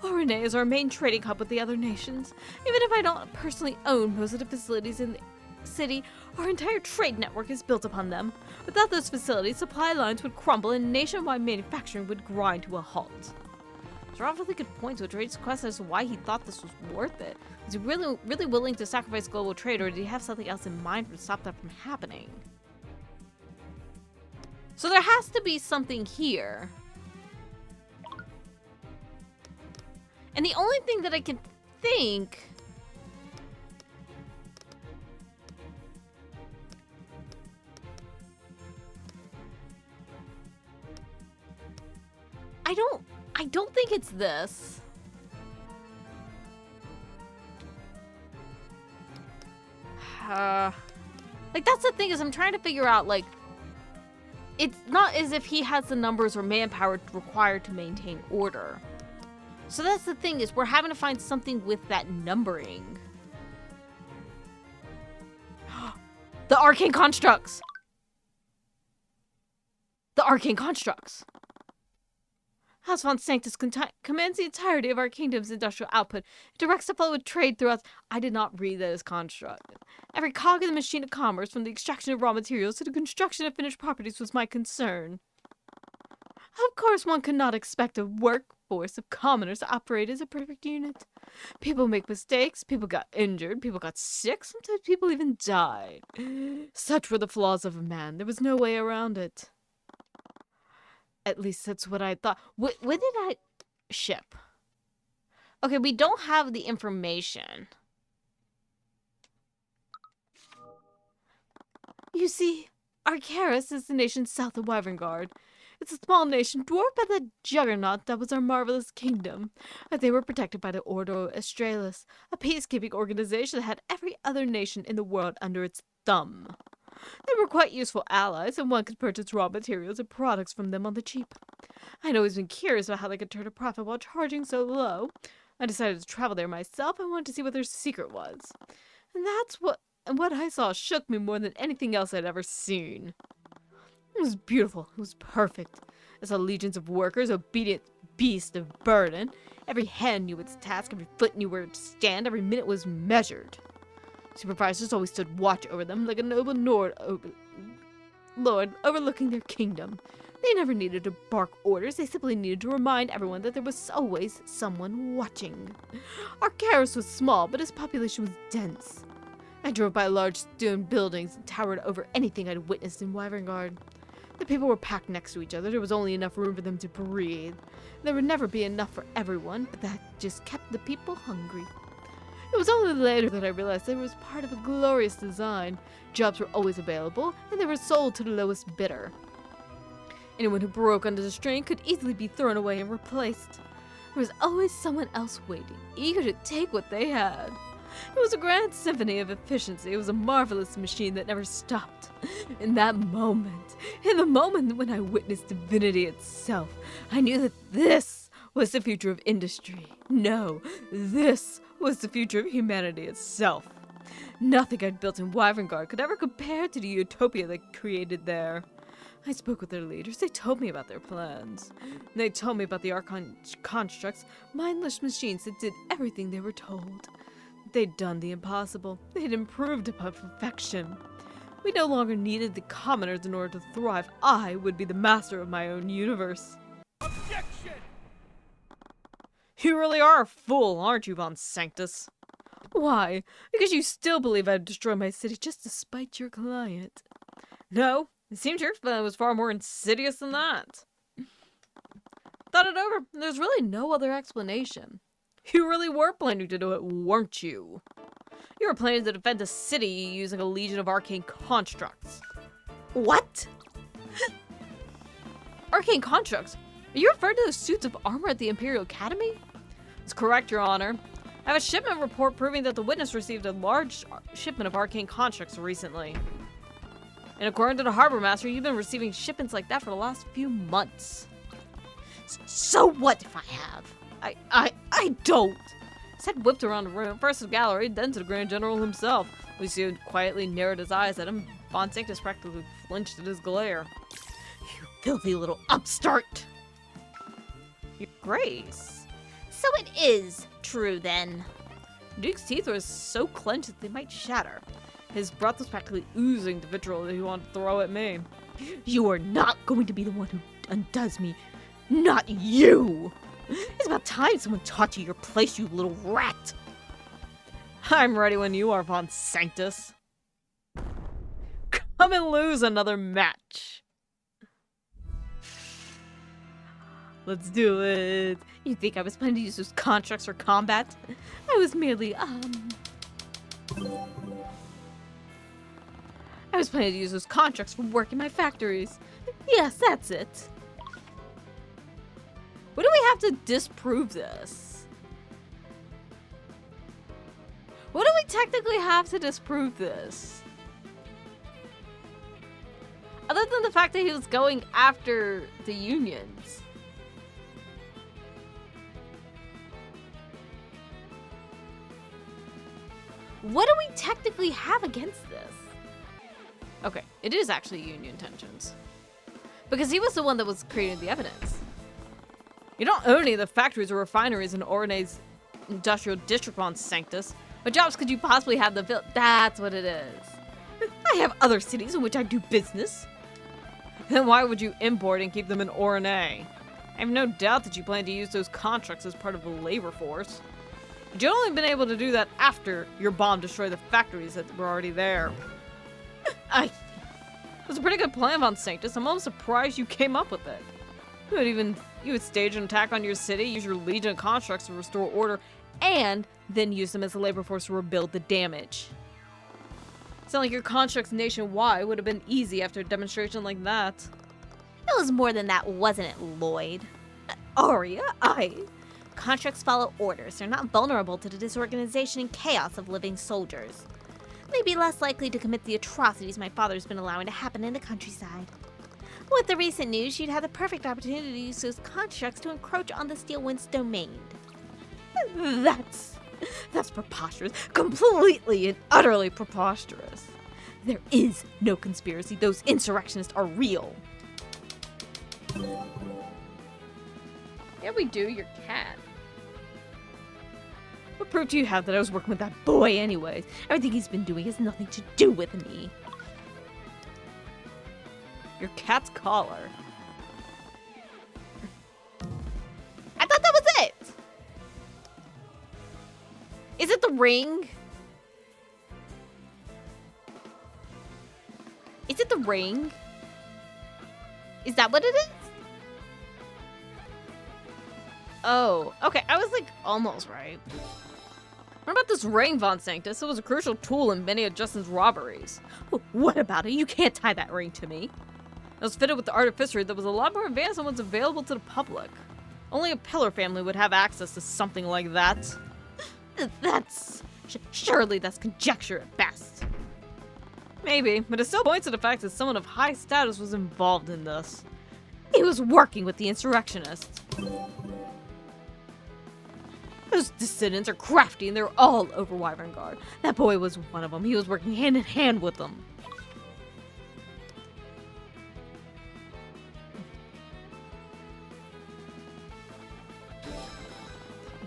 Orane is our main trading hub with the other nations. Even if I don't personally own most of the facilities in the city, our entire trade network is built upon them. Without those facilities, supply lines would crumble and nationwide manufacturing would grind to a halt. Those are all really good points, which raises questions as to why he thought this was worth it. Was he really willing to sacrifice global trade, or did he have something else in mind to stop that from happening? So there has to be something here. And the only thing that I can think I don't think it's this. Like, that's the thing, is I'm trying to figure out, like, it's not as if he has the numbers or manpower required to maintain order. So that's the thing, is we're having to find something with that numbering. The arcane constructs! The arcane constructs! House von Sanctus commands the entirety of our kingdom's industrial output. It directs the flow of trade throughout. I did not read that as construct. Every cog in the machine of commerce, from the extraction of raw materials to the construction of finished properties, was my concern. Of course, one could not expect a workforce of commoners to operate as a perfect unit. People make mistakes, people got injured, people got sick, sometimes people even died. Such were the flaws of a man. There was no way around it. At least that's what I thought. When did I ship? Okay, we don't have the information. You see, Arcaris is the nation south of Wyverngard. It's a small nation dwarfed by the juggernaut that was our marvelous kingdom. But they were protected by the Ordo Australis, a peacekeeping organization that had every other nation in the world under its thumb. They were quite useful allies, and one could purchase raw materials and products from them on the cheap. I'd always been curious about how they could turn a profit while charging so low. I decided to travel there myself. I wanted to see what their secret was. And what I saw shook me more than anything else I'd ever seen. It was beautiful. It was perfect. I saw legions of workers, obedient beasts of burden. Every hand knew its task, every foot knew where to stand, every minute was measured. Supervisors always stood watch over them like a noble lord overlooking their kingdom. They never needed to bark orders, they simply needed to remind everyone that there was always someone watching. Arcaris was small, but its population was dense. I drove by large stone buildings that towered over anything I'd witnessed in Wyverngard. The people were packed next to each other, there was only enough room for them to breathe. There would never be enough for everyone, but that just kept the people hungry. It was only later that I realized they was part of a glorious design. Jobs were always available, and they were sold to the lowest bidder. Anyone who broke under the strain could easily be thrown away and replaced. There was always someone else waiting, eager to take what they had. It was a grand symphony of efficiency. It was a marvelous machine that never stopped. In the moment when I witnessed divinity itself, I knew that this was the future of industry. No, this was the future of humanity itself. Nothing I'd built in Wyverngard could ever compare to the utopia they created there. I spoke with their leaders. They told me about their plans. They told me about the Arcane constructs, mindless machines that did everything they were told. They'd done the impossible. They'd improved upon perfection. We no longer needed the commoners in order to thrive. I would be the master of my own universe. Objection! You really are a fool, aren't you, von Sanctus? Why? Because you still believe I'd destroy my city just to spite your client. No, it seems your plan was far more insidious than that. Thought it over. There's really no other explanation. You really were planning to do it, weren't you? You were planning to defend a city using a legion of arcane constructs. What? Arcane constructs? Are you referring to the suits of armor at the Imperial Academy? That's correct, Your Honor. I have a shipment report proving that the witness received a large shipment of arcane constructs recently. And according to the harbor master, you've been receiving shipments like that for the last few months. So what if I have? I don't. His head whipped around the room, first to the gallery, then to the Grand General himself. Lucio quietly narrowed his eyes at him. Von Sanctus practically flinched at his glare. You filthy little upstart! Your Grace. So it is true, then. Duke's teeth were so clenched that they might shatter. His breath was practically oozing the vitriol that he wanted to throw at me. You are not going to be the one who undoes me. Not you! It's about time someone taught you your place, you little rat! I'm ready when you are, Von Sanctus. Come and lose another match. Let's do it. You think I was planning to use those constructs for combat? I was merely, I was planning to use those constructs for work in my factories. Yes, that's it. What do we have to disprove this? What do we technically have to disprove this? Other than the fact that he was going after the unions. What do we technically have against this? Okay, it is actually union tensions. Because he was the one that was creating the evidence. You don't own any of the factories or refineries in Orne's industrial district, Von Sanctus. What jobs could you possibly have the That's what it is. I have other cities in which I do business. Then why would you import and keep them in Orne? I have no doubt that you plan to use those contracts as part of the labor force. But you've only been able to do that after your bomb destroyed the factories that were already there. It was a pretty good plan, Von Sanctus. I'm almost surprised you came up with it. You would stage an attack on your city, use your legion of constructs to restore order, and then use them as a labor force to rebuild the damage. It's not like your constructs nationwide would have been easy after a demonstration like that. It was more than that, wasn't it, Lloyd? Arya, Contracts follow orders. They're not vulnerable to the disorganization and chaos of living soldiers. They'd be less likely to commit the atrocities my father's been allowing to happen in the countryside. With the recent news, you'd have the perfect opportunity to use those constructs to encroach on the Steelwind's domain. That's preposterous. Completely and utterly preposterous. There is no conspiracy. Those insurrectionists are real. Yeah, we do, your cat. What proof do you have that I was working with that boy anyways? Everything he's been doing has nothing to do with me. Your cat's collar. I thought that was it! Is it the ring? Is it the ring? Is that what it is? Oh, okay, I was like almost right. What about this ring, Von Sanctus? It was a crucial tool in many of Justin's robberies. What about it? You can't tie that ring to me. It was fitted with the artificery that was a lot more advanced than what's available to the public. Only a pillar family would have access to something like that. Surely that's conjecture at best. Maybe, but it still points to the fact that someone of high status was involved in this. He was working with the insurrectionists. Those dissidents are crafty and they're all over Wyvern Guard. That boy was one of them. He was working hand in hand with them.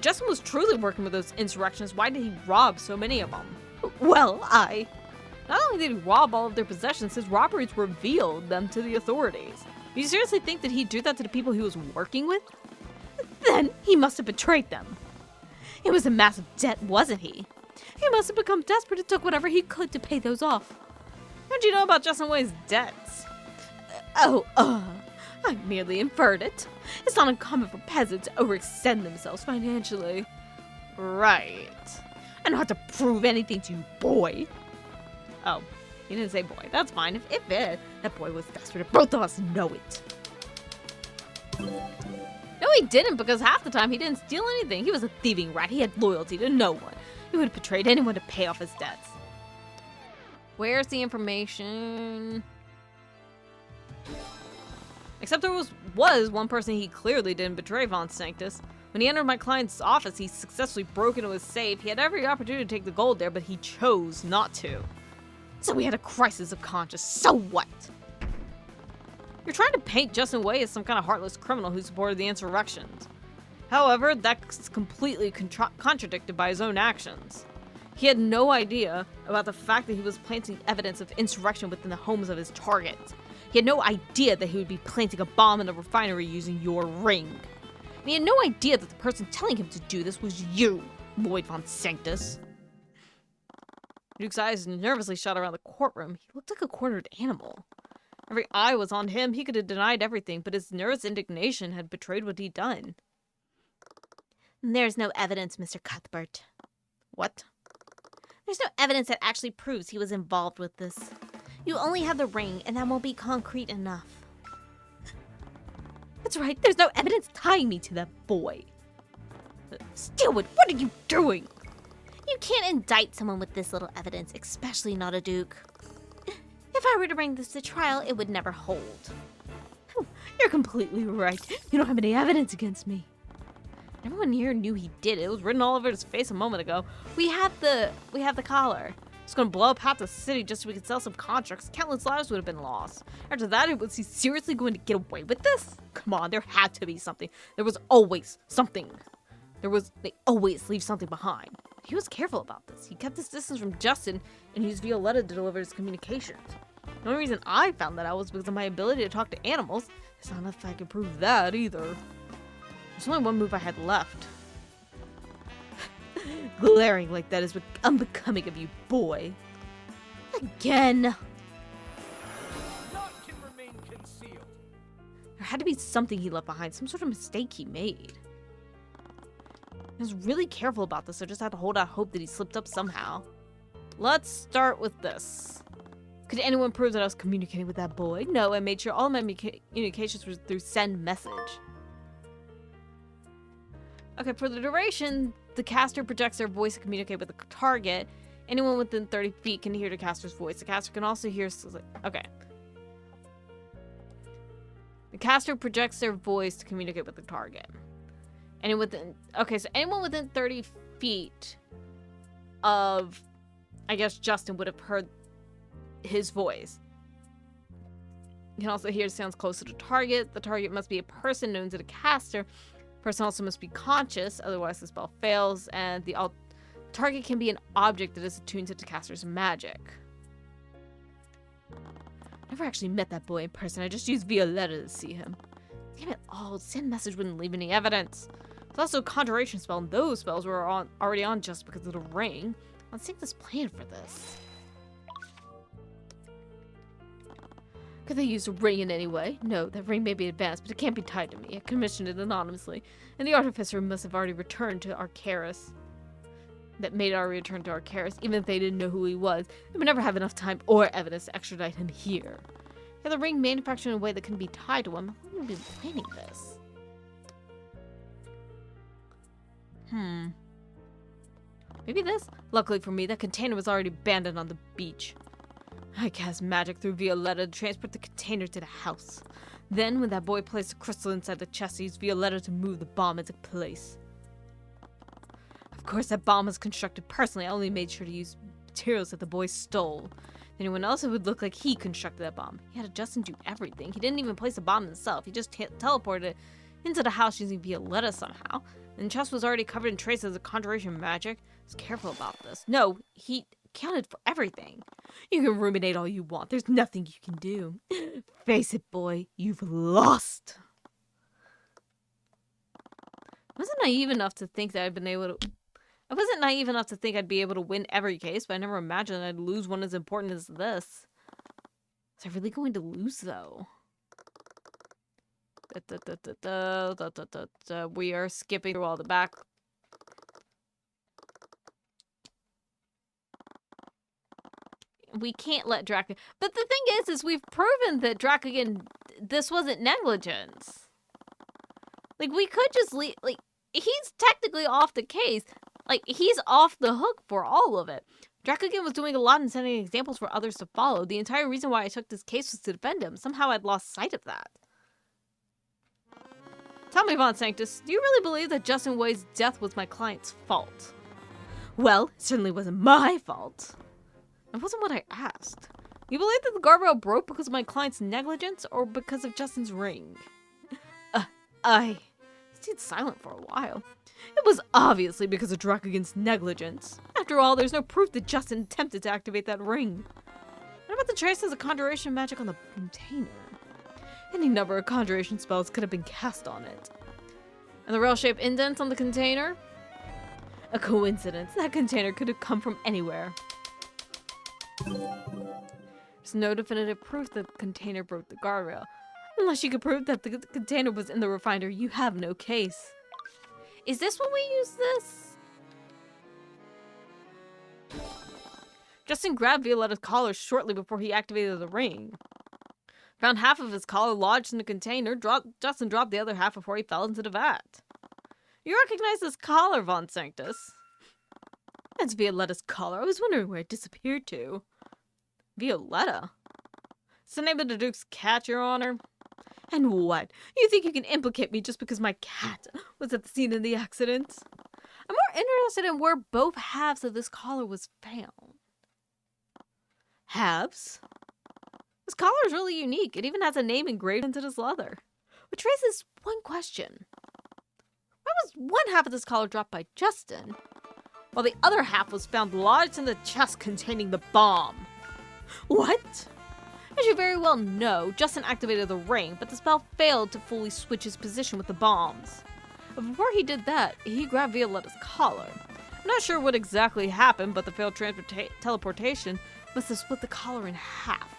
Justin was truly working with those insurrectionists. Why did he rob so many of them? Well, Not only did he rob all of their possessions, his robberies revealed them to the authorities. Do you seriously think that he'd do that to the people he was working with? Then he must have betrayed them. He was in massive debt, wasn't he? He must have become desperate and took whatever he could to pay those off. How'd you know about Justin Way's debts? I merely inferred it. It's not uncommon for peasants to overextend themselves financially. Right. I don't have to prove anything to you, boy. Oh, he didn't say boy. That's fine. If that boy was desperate, both of us know it. No, he didn't, because half the time he didn't steal anything. He was a thieving rat. He had loyalty to no one. He would have betrayed anyone to pay off his debts. Where's the information? Except there was one person he clearly didn't betray, Von Sanctus. When he entered my client's office, he successfully broke into his safe. He had every opportunity to take the gold there, but he chose not to. So we had a crisis of conscience. So what? You're trying to paint Justin Way as some kind of heartless criminal who supported the insurrections. However, that's completely contradicted by his own actions. He had no idea about the fact that he was planting evidence of insurrection within the homes of his targets. He had no idea that he would be planting a bomb in a refinery using your ring. And he had no idea that the person telling him to do this was you, Lloyd Von Sanctus. Duke's eyes nervously shot around the courtroom. He looked like a cornered animal. Every eye was on him. He could have denied everything, but his nervous indignation had betrayed what he'd done. There's no evidence, Mr. Cuthbert. What? There's no evidence that actually proves he was involved with this. You only have the ring, and that won't be concrete enough. That's right, there's no evidence tying me to that boy. Steelwood, what are you doing? You can't indict someone with this little evidence, especially not a duke. If I were to bring this to trial, it would never hold. You're completely right. You don't have any evidence against me. Everyone here knew he did it. It was written all over his face a moment ago. We have the collar. It's gonna blow up half the city just so we could sell some contracts. Countless lives would have been lost. After that, was he seriously going to get away with this? Come on, there had to be something. There was always something. They always leave something behind. He was careful about this. He kept his distance from Justin and used Violetta to deliver his communications. The only reason I found that out was because of my ability to talk to animals. It's not enough I could prove that either. There's only one move I had left. Glaring like that is unbecoming of you, boy. Again. Naught can remain concealed. There had to be something he left behind, some sort of mistake he made. I was really careful about this, so I just had to hold out hope that he slipped up somehow. Let's start with this. Could anyone prove that I was communicating with that boy? No, I made sure all my communications were through send message. Okay, for the duration, the caster projects their voice to communicate with the target. Anyone within 30 feet can hear the caster's voice. The caster can also hear... Okay. The caster projects their voice to communicate with the target. So anyone within 30 feet of, I guess, Justin would have heard his voice. You can also hear sounds close to the target. The target must be a person known to the caster. The person also must be conscious, otherwise the spell fails, and the target can be an object that is attuned to the caster's magic. I never actually met that boy in person. I just used Violetta to see him. Damn it all, send message wouldn't leave any evidence. It's also a conjuration spell, and those spells were already on just because of the ring. Let's take this plan for this. Could they use a ring in any way? No, that ring may be advanced, but it can't be tied to me. I commissioned it anonymously, and the artificer must have already returned to Arcaris. That made our return to Arcaris, even if they didn't know who he was. They would never have enough time or evidence to extradite him here. Had the ring manufactured in a way that couldn't be tied to him, I wouldn't be planning this. Maybe this? Luckily for me, that container was already abandoned on the beach. I cast magic through Violetta to transport the container to the house. Then, when that boy placed the crystal inside the chest, I used Violetta to move the bomb into place. Of course, that bomb was constructed personally. I only made sure to use materials that the boy stole. Anyone else, it would look like he constructed that bomb. He had Justin do everything. He didn't even place the bomb himself. He just teleported it into the house using Violetta somehow. And the chest was already covered in traces of conjuration magic. I was careful about this. No, he accounted for everything. You can ruminate all you want. There's nothing you can do. Face it, boy. You've lost. I wasn't naive enough to think that I'd be able to win every case, but I never imagined I'd lose one as important as this. Was I really going to lose, though? We are skipping through all the back. We can't let Draco... But the thing is we've proven that Draco, again, this wasn't negligence. Like, we could just leave... Like, he's technically off the case. Like, he's off the hook for all of it. Dracogen was doing a lot and setting examples for others to follow. The entire reason why I took this case was to defend him. Somehow I'd lost sight of that. Tell me, Von Sanctus, do you really believe that Justin Wade's death was my client's fault? Well, it certainly wasn't my fault. It wasn't what I asked. You believe that the guardrail broke because of my client's negligence or because of Justin's ring? I stayed silent for a while. It was obviously because of Dracogen's negligence. After all, there's no proof that Justin attempted to activate that ring. What about the traces of conjuration magic on the container? Any number of conjuration spells could have been cast on it. And the rail-shaped indents on the container? A coincidence. That container could have come from anywhere. There's no definitive proof that the container broke the guardrail. Unless you could prove that the container was in the refiner, you have no case. Is this when we use this? Justin grabbed Violetta's collar shortly before he activated the ring. Found half of his collar lodged in a container. Justin dropped the other half before he fell into the vat. You recognize this collar, Von Sanctus? That's Violetta's collar. I was wondering where it disappeared to. Violetta? It's the name of the Duke's cat, Your Honor. And what? You think you can implicate me just because my cat was at the scene of the accident? I'm more interested in where both halves of this collar was found. Halves? This collar is really unique. It even has a name engraved into this leather. Which raises one question. Why was one half of this collar dropped by Justin, while the other half was found lodged in the chest containing the bomb? What? As you very well know, Justin activated the ring, but the spell failed to fully switch his position with the bombs. But before he did that, he grabbed Violetta's collar. I'm not sure what exactly happened, but the failed teleportation must have split the collar in half.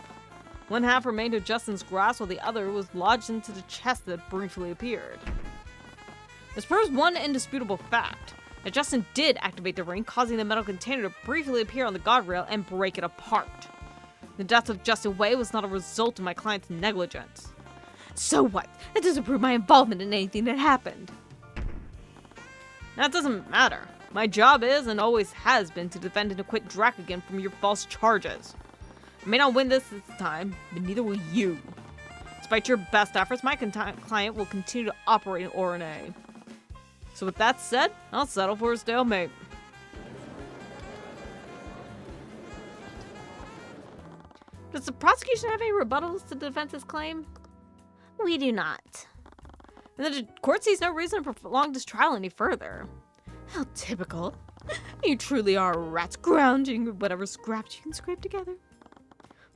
One half remained in Justin's grasp, while the other was lodged into the chest that briefly appeared. This proves one indisputable fact, that Justin did activate the ring, causing the metal container to briefly appear on the guardrail and break it apart. The death of Justin Way was not a result of my client's negligence. So what? That doesn't prove my involvement in anything that happened. That doesn't matter. My job is, and always has been, to defend and acquit Dracogen from your false charges. I may not win this time, but neither will you. Despite your best efforts, my client will continue to operate in Orane. So with that said, I'll settle for a stalemate. Does the prosecution have any rebuttals to the defense's claim? We do not. And the court sees no reason to prolong this trial any further. How typical. You truly are rats grounding whatever scraps you can scrape together.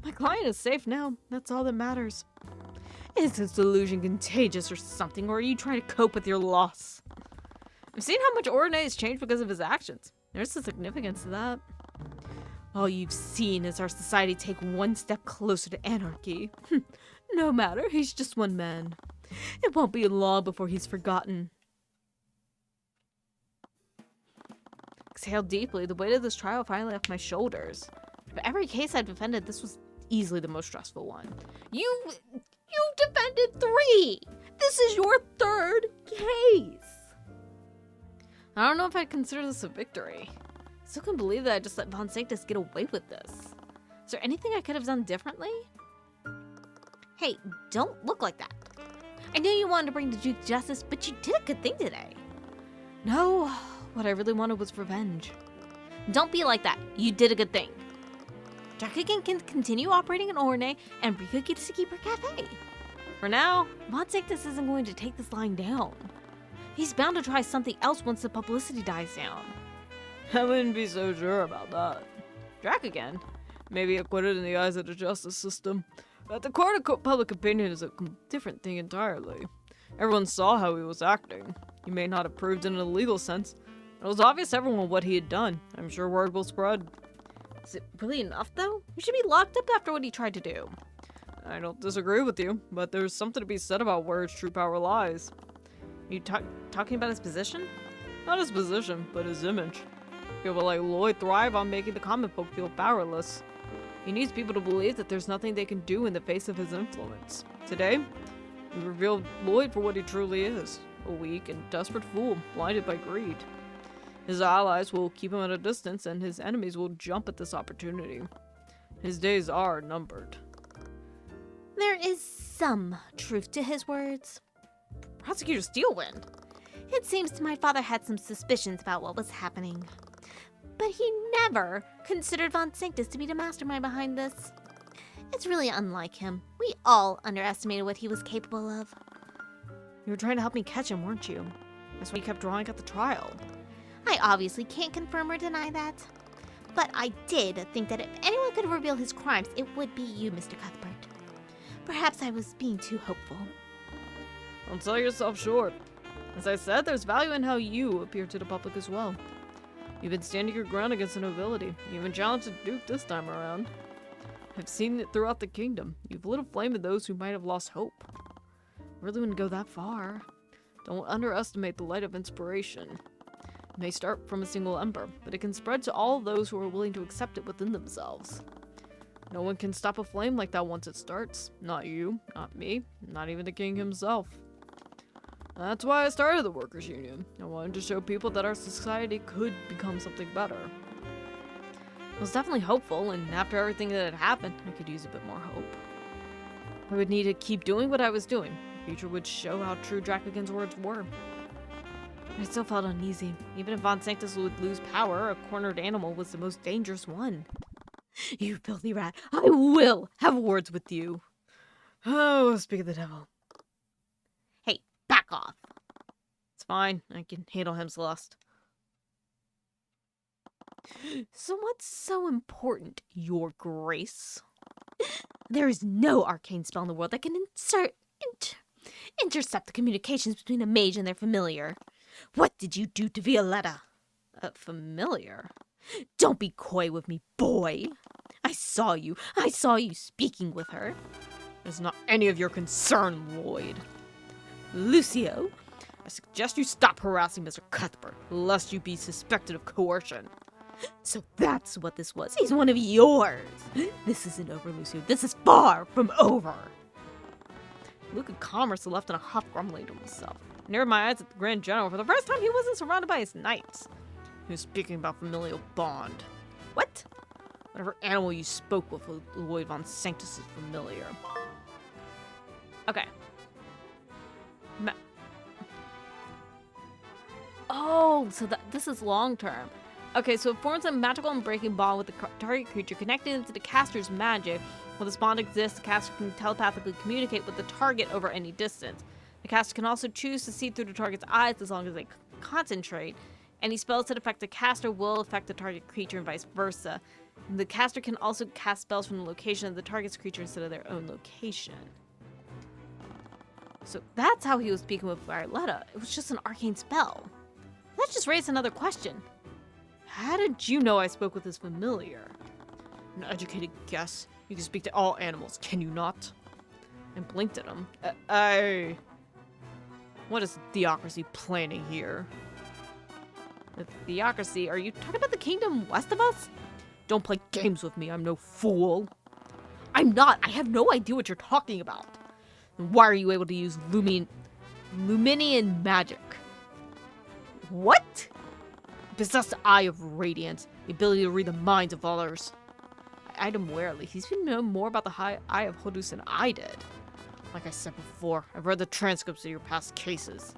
My client is safe now. That's all that matters. Is this delusion contagious or something, or are you trying to cope with your loss? I've seen how much Orane has changed because of his actions. There's a significance to that. All you've seen is our society take one step closer to anarchy. No matter, he's just one man. It won't be long before he's forgotten. Exhale deeply. The weight of this trial finally left my shoulders. Of every case I've defended, this was easily the most stressful one. You defended 3! This is your 3rd case! I don't know if I'd consider this a victory. I still can't believe that I just let Von Sanctus get away with this. Is there anything I could have done differently? Hey, don't look like that. I knew you wanted to bring the Duke justice, but you did a good thing today. No, what I really wanted was revenge. Don't be like that. You did a good thing. Dracogen can continue operating in Orane, and Rika gets to keep her cafe. For now, Von Sanctus isn't going to take this lying down. He's bound to try something else once the publicity dies down. I wouldn't be so sure about that. Dracogen may be acquitted in the eyes of the justice system, but the court of public opinion is a different thing entirely. Everyone saw how he was acting. He may not have proved in a legal sense. It was obvious to everyone what he had done. I'm sure word will spread. Is it really enough, though? He should be locked up after what he tried to do. I don't disagree with you, but there's something to be said about where his true power lies. You talking about his position? Not his position, but his image. People like Lloyd thrive on making the common folk feel powerless. He needs people to believe that there's nothing they can do in the face of his influence. Today, we revealed Lloyd for what he truly is. A weak and desperate fool, blinded by greed. His allies will keep him at a distance, and his enemies will jump at this opportunity. His days are numbered. There is some truth to his words. Prosecutor Steelwind. It seems my father had some suspicions about what was happening. But he never considered Von Sanctus to be the mastermind behind this. It's really unlike him. We all underestimated what he was capable of. You were trying to help me catch him, weren't you? That's why you kept drawing out the trial. I obviously can't confirm or deny that. But I did think that if anyone could reveal his crimes, it would be you, Mr. Cuthbert. Perhaps I was being too hopeful. Don't sell yourself short. As I said, there's value in how you appear to the public as well. You've been standing your ground against the nobility. You even challenged the Duke this time around. I've seen it throughout the kingdom. You've lit a flame in those who might have lost hope. Really wouldn't go that far. Don't underestimate the light of inspiration. It may start from a single ember, but it can spread to all those who are willing to accept it within themselves. No one can stop a flame like that once it starts. Not you, not me, not even the king himself. That's why I started the workers' union. I wanted to show people that our society could become something better. I was definitely hopeful, and after everything that had happened, I could use a bit more hope. I would need to keep doing what I was doing. The future would show how true Dracogan's words were. I still felt uneasy. Even if Von Sanctus would lose power, a cornered animal was the most dangerous one. You filthy rat, I will have words with you. Oh, speak of the devil. Hey, back off. It's fine. I can handle him, Celeste. So what's so important, Your Grace? There is no arcane spell in the world that can intercept the communications between a mage and their familiar. What did you do to Violetta? Familiar? Don't be coy with me, boy. I saw you speaking with her. It's not any of your concern, Lloyd. Lucio? I suggest you stop harassing Mr. Cuthbert, lest you be suspected of coercion. So that's what this was. He's one of yours. This isn't over, Lucio. This is far from over. Luke and Commerce left in a huff, grumbling to himself. I narrowed my eyes at the Grand General. For the first time, he wasn't surrounded by his knights. He was speaking about familial bond. What? Whatever animal you spoke with Lloyd Von Sanctus is familiar. Okay. Oh, so this is long term. Okay, so it forms a magical and breaking bond with the target creature, connecting it to the caster's magic. When this bond exists, the caster can telepathically communicate with the target over any distance. The caster can also choose to see through the target's eyes as long as they concentrate. Any spells that affect the caster will affect the target creature and vice versa. And the caster can also cast spells from the location of the target's creature instead of their own location. So that's how he was speaking with Violetta. It was just an arcane spell. That just raised another question. How did you know I spoke with his familiar? An educated guess. You can speak to all animals, can you not? I blinked at him. What is Theocracy planning here? The Theocracy? Are you talking about the kingdom west of us? Don't play games with me, I'm no fool. I'm not. I have no idea what you're talking about. Then why are you able to use Luminian magic? What? Possess the Eye of Radiance, the ability to read the minds of others. I eyed him warily. He's been known more about the Eye of Hodus than I did. Like I said before, I've read the transcripts of your past cases.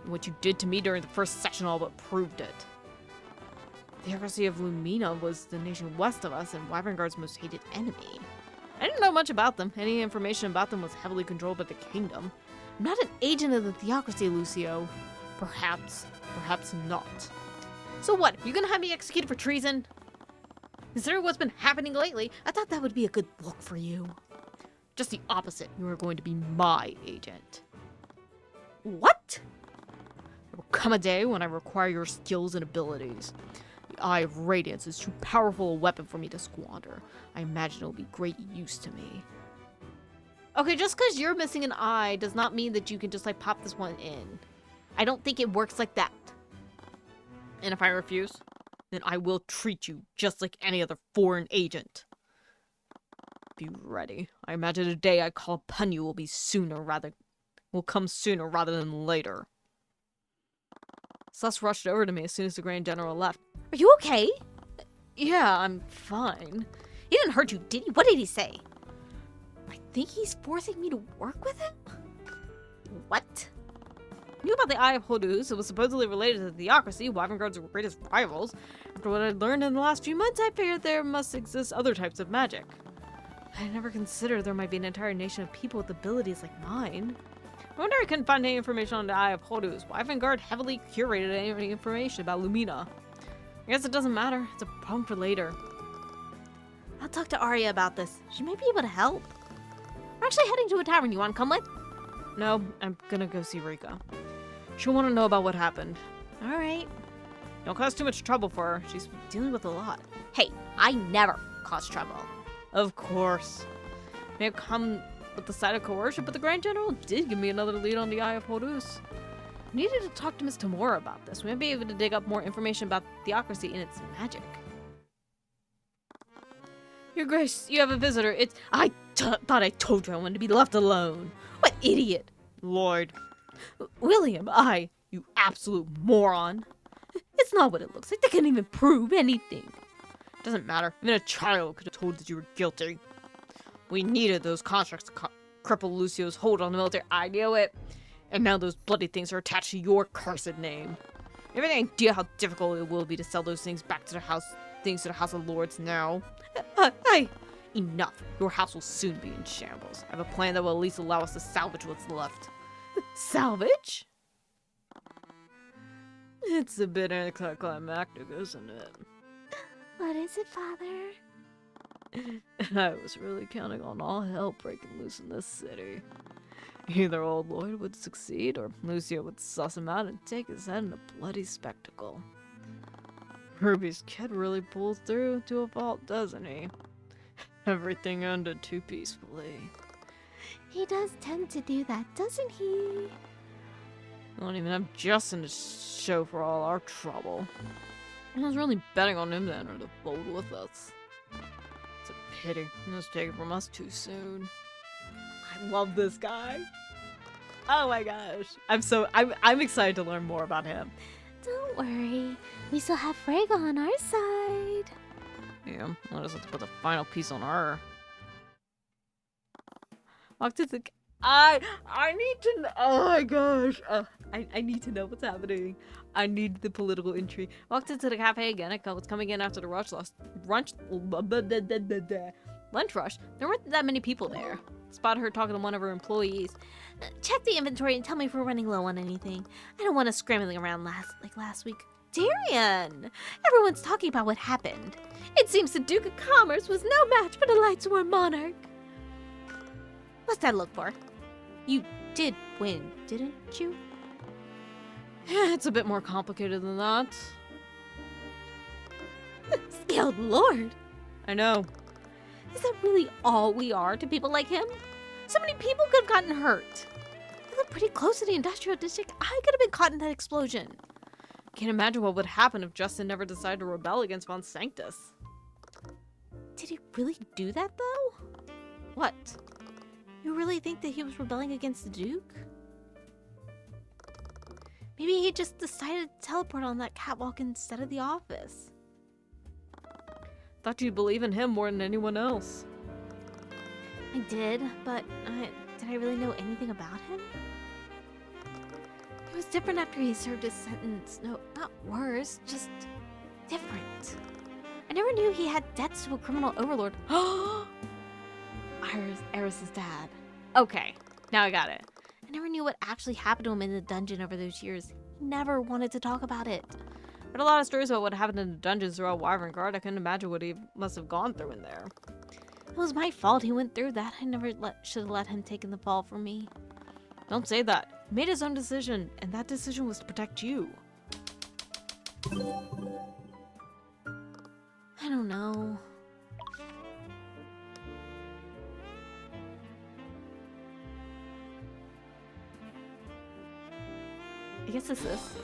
And what you did to me during the first session all but proved it. The Theocracy of Lumina was the nation west of us and Wyverngard's most hated enemy. I didn't know much about them. Any information about them was heavily controlled by the kingdom. I'm not an agent of the Theocracy, Lucio. Perhaps not. So what? You gonna have me executed for treason? Considering what's been happening lately, I thought that would be a good look for you. Just the opposite. You are going to be my agent. What? There will come a day when I require your skills and abilities. The Eye of Radiance is too powerful a weapon for me to squander. I imagine it will be great use to me. Okay, just because you're missing an eye does not mean that you can just, like, pop this one in. I don't think it works like that. And if I refuse, then I will treat you just like any other foreign agent. Be ready. I imagine the day I call upon you will come sooner rather than later. Celeste rushed over to me as soon as the Grand General left. Are you okay? Yeah, I'm fine. He didn't hurt you, did he? What did he say? I think he's forcing me to work with him? What? Knew about the Eye of Hodus. It was supposedly related to the Theocracy, Wyverngard's greatest rivals. After what I'd learned in the last few months, I figured there must exist other types of magic. I never considered there might be an entire nation of people with abilities like mine. I wonder I couldn't find any information on the Eye of Hodus. Wyverngard heavily curated any information about Lumina. I guess it doesn't matter. It's a problem for later. I'll talk to Arya about this. She may be able to help. We're actually heading to a tavern. You want to come with? No, I'm gonna go see Rika. She'll want to know about what happened. All right. Don't cause too much trouble for her. She's dealing with a lot. Hey, I never cause trouble. Of course. May have come with the side of coercion, but the Grand General did give me another lead on the Eye of Hodus. I needed to talk to Miss Tamora about this. We might be able to dig up more information about Theocracy and its magic. Your Grace, you have a visitor. I thought I told you I wanted to be left alone. What idiot. Lord. William, you absolute moron. It's not what it looks like. They can't even prove anything. Doesn't matter. Even a child could have told that you were guilty. We needed those contracts to cripple Lucio's hold on the military. I knew it. And now those bloody things are attached to your cursed name. You have any idea how difficult it will be to sell those things back to the House of Lords now? Enough. Your house will soon be in shambles. I have a plan that will at least allow us to salvage what's left. Salvage? It's a bit anticlimactic, isn't it? What is it, Father? I was really counting on all hell breaking loose in this city. Either old Lloyd would succeed, or Lucio would suss him out and take his head in a bloody spectacle. Ruby's kid really pulls through to a fault, doesn't he? Everything ended too peacefully. He does tend to do that, doesn't he? We don't even have Justin to show for all our trouble. I was really betting on him to enter the fold with us. It's a pity. He was taken from us too soon. I love this guy. Oh my gosh. I'm excited to learn more about him. Don't worry. We still have Frega on our side. Yeah, I just have to put the final piece on her. Walk to the... I need to know. Oh my gosh. I need to know what's happening. I need the political intrigue. Walked into the cafe again. I was coming in after the lunch rush. There weren't that many people there. Spotted her talking to one of her employees. Check the inventory and tell me if we're running low on anything. I don't want us scrambling around last week. Tyrion! Everyone's talking about what happened. It seems the Duke of Commerce was no match for the Lightsworn Monarch. What's that look for? You did win, didn't you? Yeah, it's a bit more complicated than that. Scaled Lord! I know. Is that really all we are to people like him? So many people could have gotten hurt. I live pretty close to the industrial district. I could have been caught in that explosion. Can't imagine what would happen if Justin never decided to rebel against Von Sanctus. Did he really do that, though? What? You really think that he was rebelling against the Duke? Maybe he just decided to teleport on that catwalk instead of the office. Thought you'd believe in him more than anyone else. I did, but did I really know anything about him? He was different after he served his sentence. No, not worse, just different. I never knew he had debts to a criminal overlord. Eris's dad. Okay, now I got it. I never knew what actually happened to him in the dungeon over those years. He never wanted to talk about it. Read a lot of stories about what happened in the dungeons throughout Wyvern Guard. I couldn't imagine what he must have gone through in there. It was my fault he went through that. I never should have let him take in the fall for me. Don't say that. He made his own decision, and that decision was to protect you. I don't know. I guess it's this.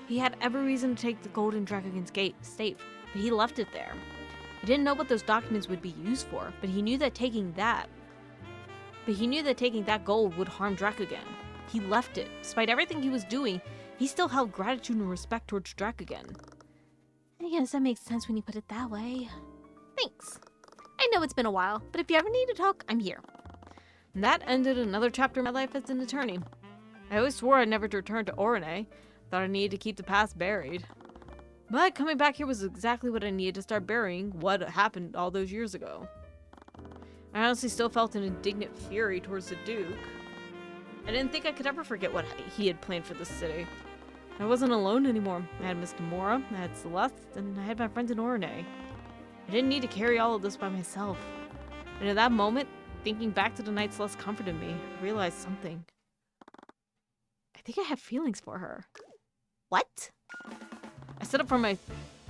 He had every reason to take the Golden Dragon's safe, but he left it there. He didn't know what those documents would be used for, but he knew that taking that gold would harm Dracogen. He left it. Despite everything he was doing, he still held gratitude and respect towards Dracogen. I guess that makes sense when you put it that way. Thanks. I know it's been a while, but if you ever need to talk, I'm here. And that ended another chapter of my life as an attorney. I always swore I'd never return to Orane. Thought I needed to keep the past buried. But coming back here was exactly what I needed to start burying what happened all those years ago. I honestly still felt an indignant fury towards the Duke. I didn't think I could ever forget what he had planned for this city. I wasn't alone anymore. I had Miss Demora, I had Celeste, and I had my friends in Orane. I didn't need to carry all of this by myself. And at that moment, thinking back to the night Celeste comforted me, I realized something. I think I have feelings for her. What? I stood up from my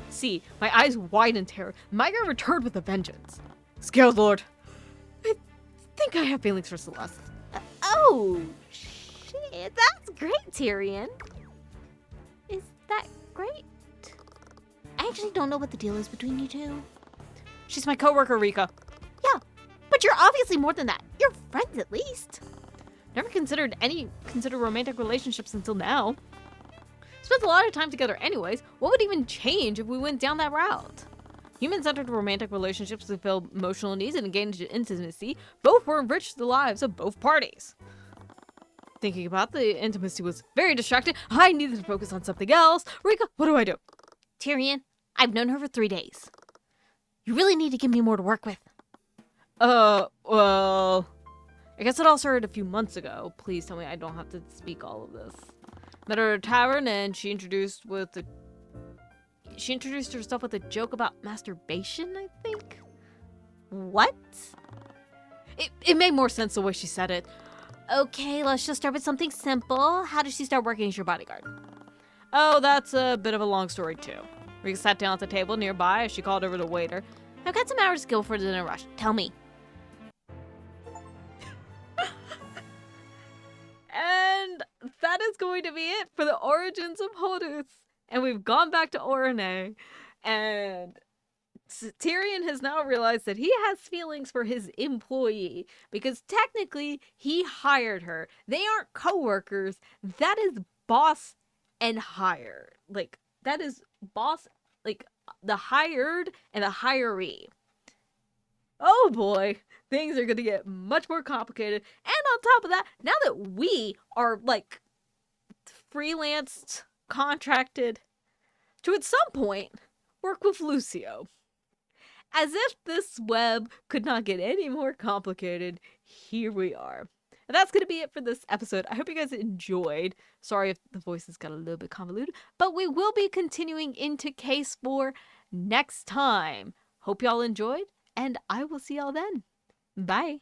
seat, my eyes wide in terror. Myra returned with a vengeance. Scales Lord, I think I have feelings for Celeste. Oh, shit, that's great, Tyrion. Is that great? I actually don't know what the deal is between you two. She's my coworker, Rika. Yeah, but you're obviously more than that. You're friends at least. Never considered romantic relationships until now. Spent a lot of time together anyways. What would even change if we went down that route? Human-centered romantic relationships fulfill emotional needs and engage in intimacy. Both were enriched the lives of both parties. Thinking about the intimacy was very distracting. I needed to focus on something else. Rika, what do I do? Tyrion, I've known her for 3 days. You really need to give me more to work with. Well, I guess it all started a few months ago. Please tell me I don't have to speak all of this. Met her at a tavern and she introduced herself with a joke about masturbation, I think. What? It made more sense the way she said it. Okay, let's just start with something simple. How did she start working as your bodyguard? Oh, that's a bit of a long story too. Rika sat down at the table nearby as she called over the waiter. I've got some hours to go for the dinner rush. Tell me. And that is going to be it for the origins of Horus. And we've gone back to Orane. And Tyrion has now realized that he has feelings for his employee. Because technically, he hired her. They aren't co-workers. That is boss and hire. Like, that is boss, like, the hired and the hiree. Oh boy, things are going to get much more complicated. And on top of that, now that we are, like, freelanced, contracted to at some point work with Lucio. As if this web could not get any more complicated, here we are. And that's going to be it for this episode. I hope you guys enjoyed. Sorry if the voices got a little bit convoluted, but we will be continuing into Case 4 next time. Hope y'all enjoyed, and I will see y'all then. Bye.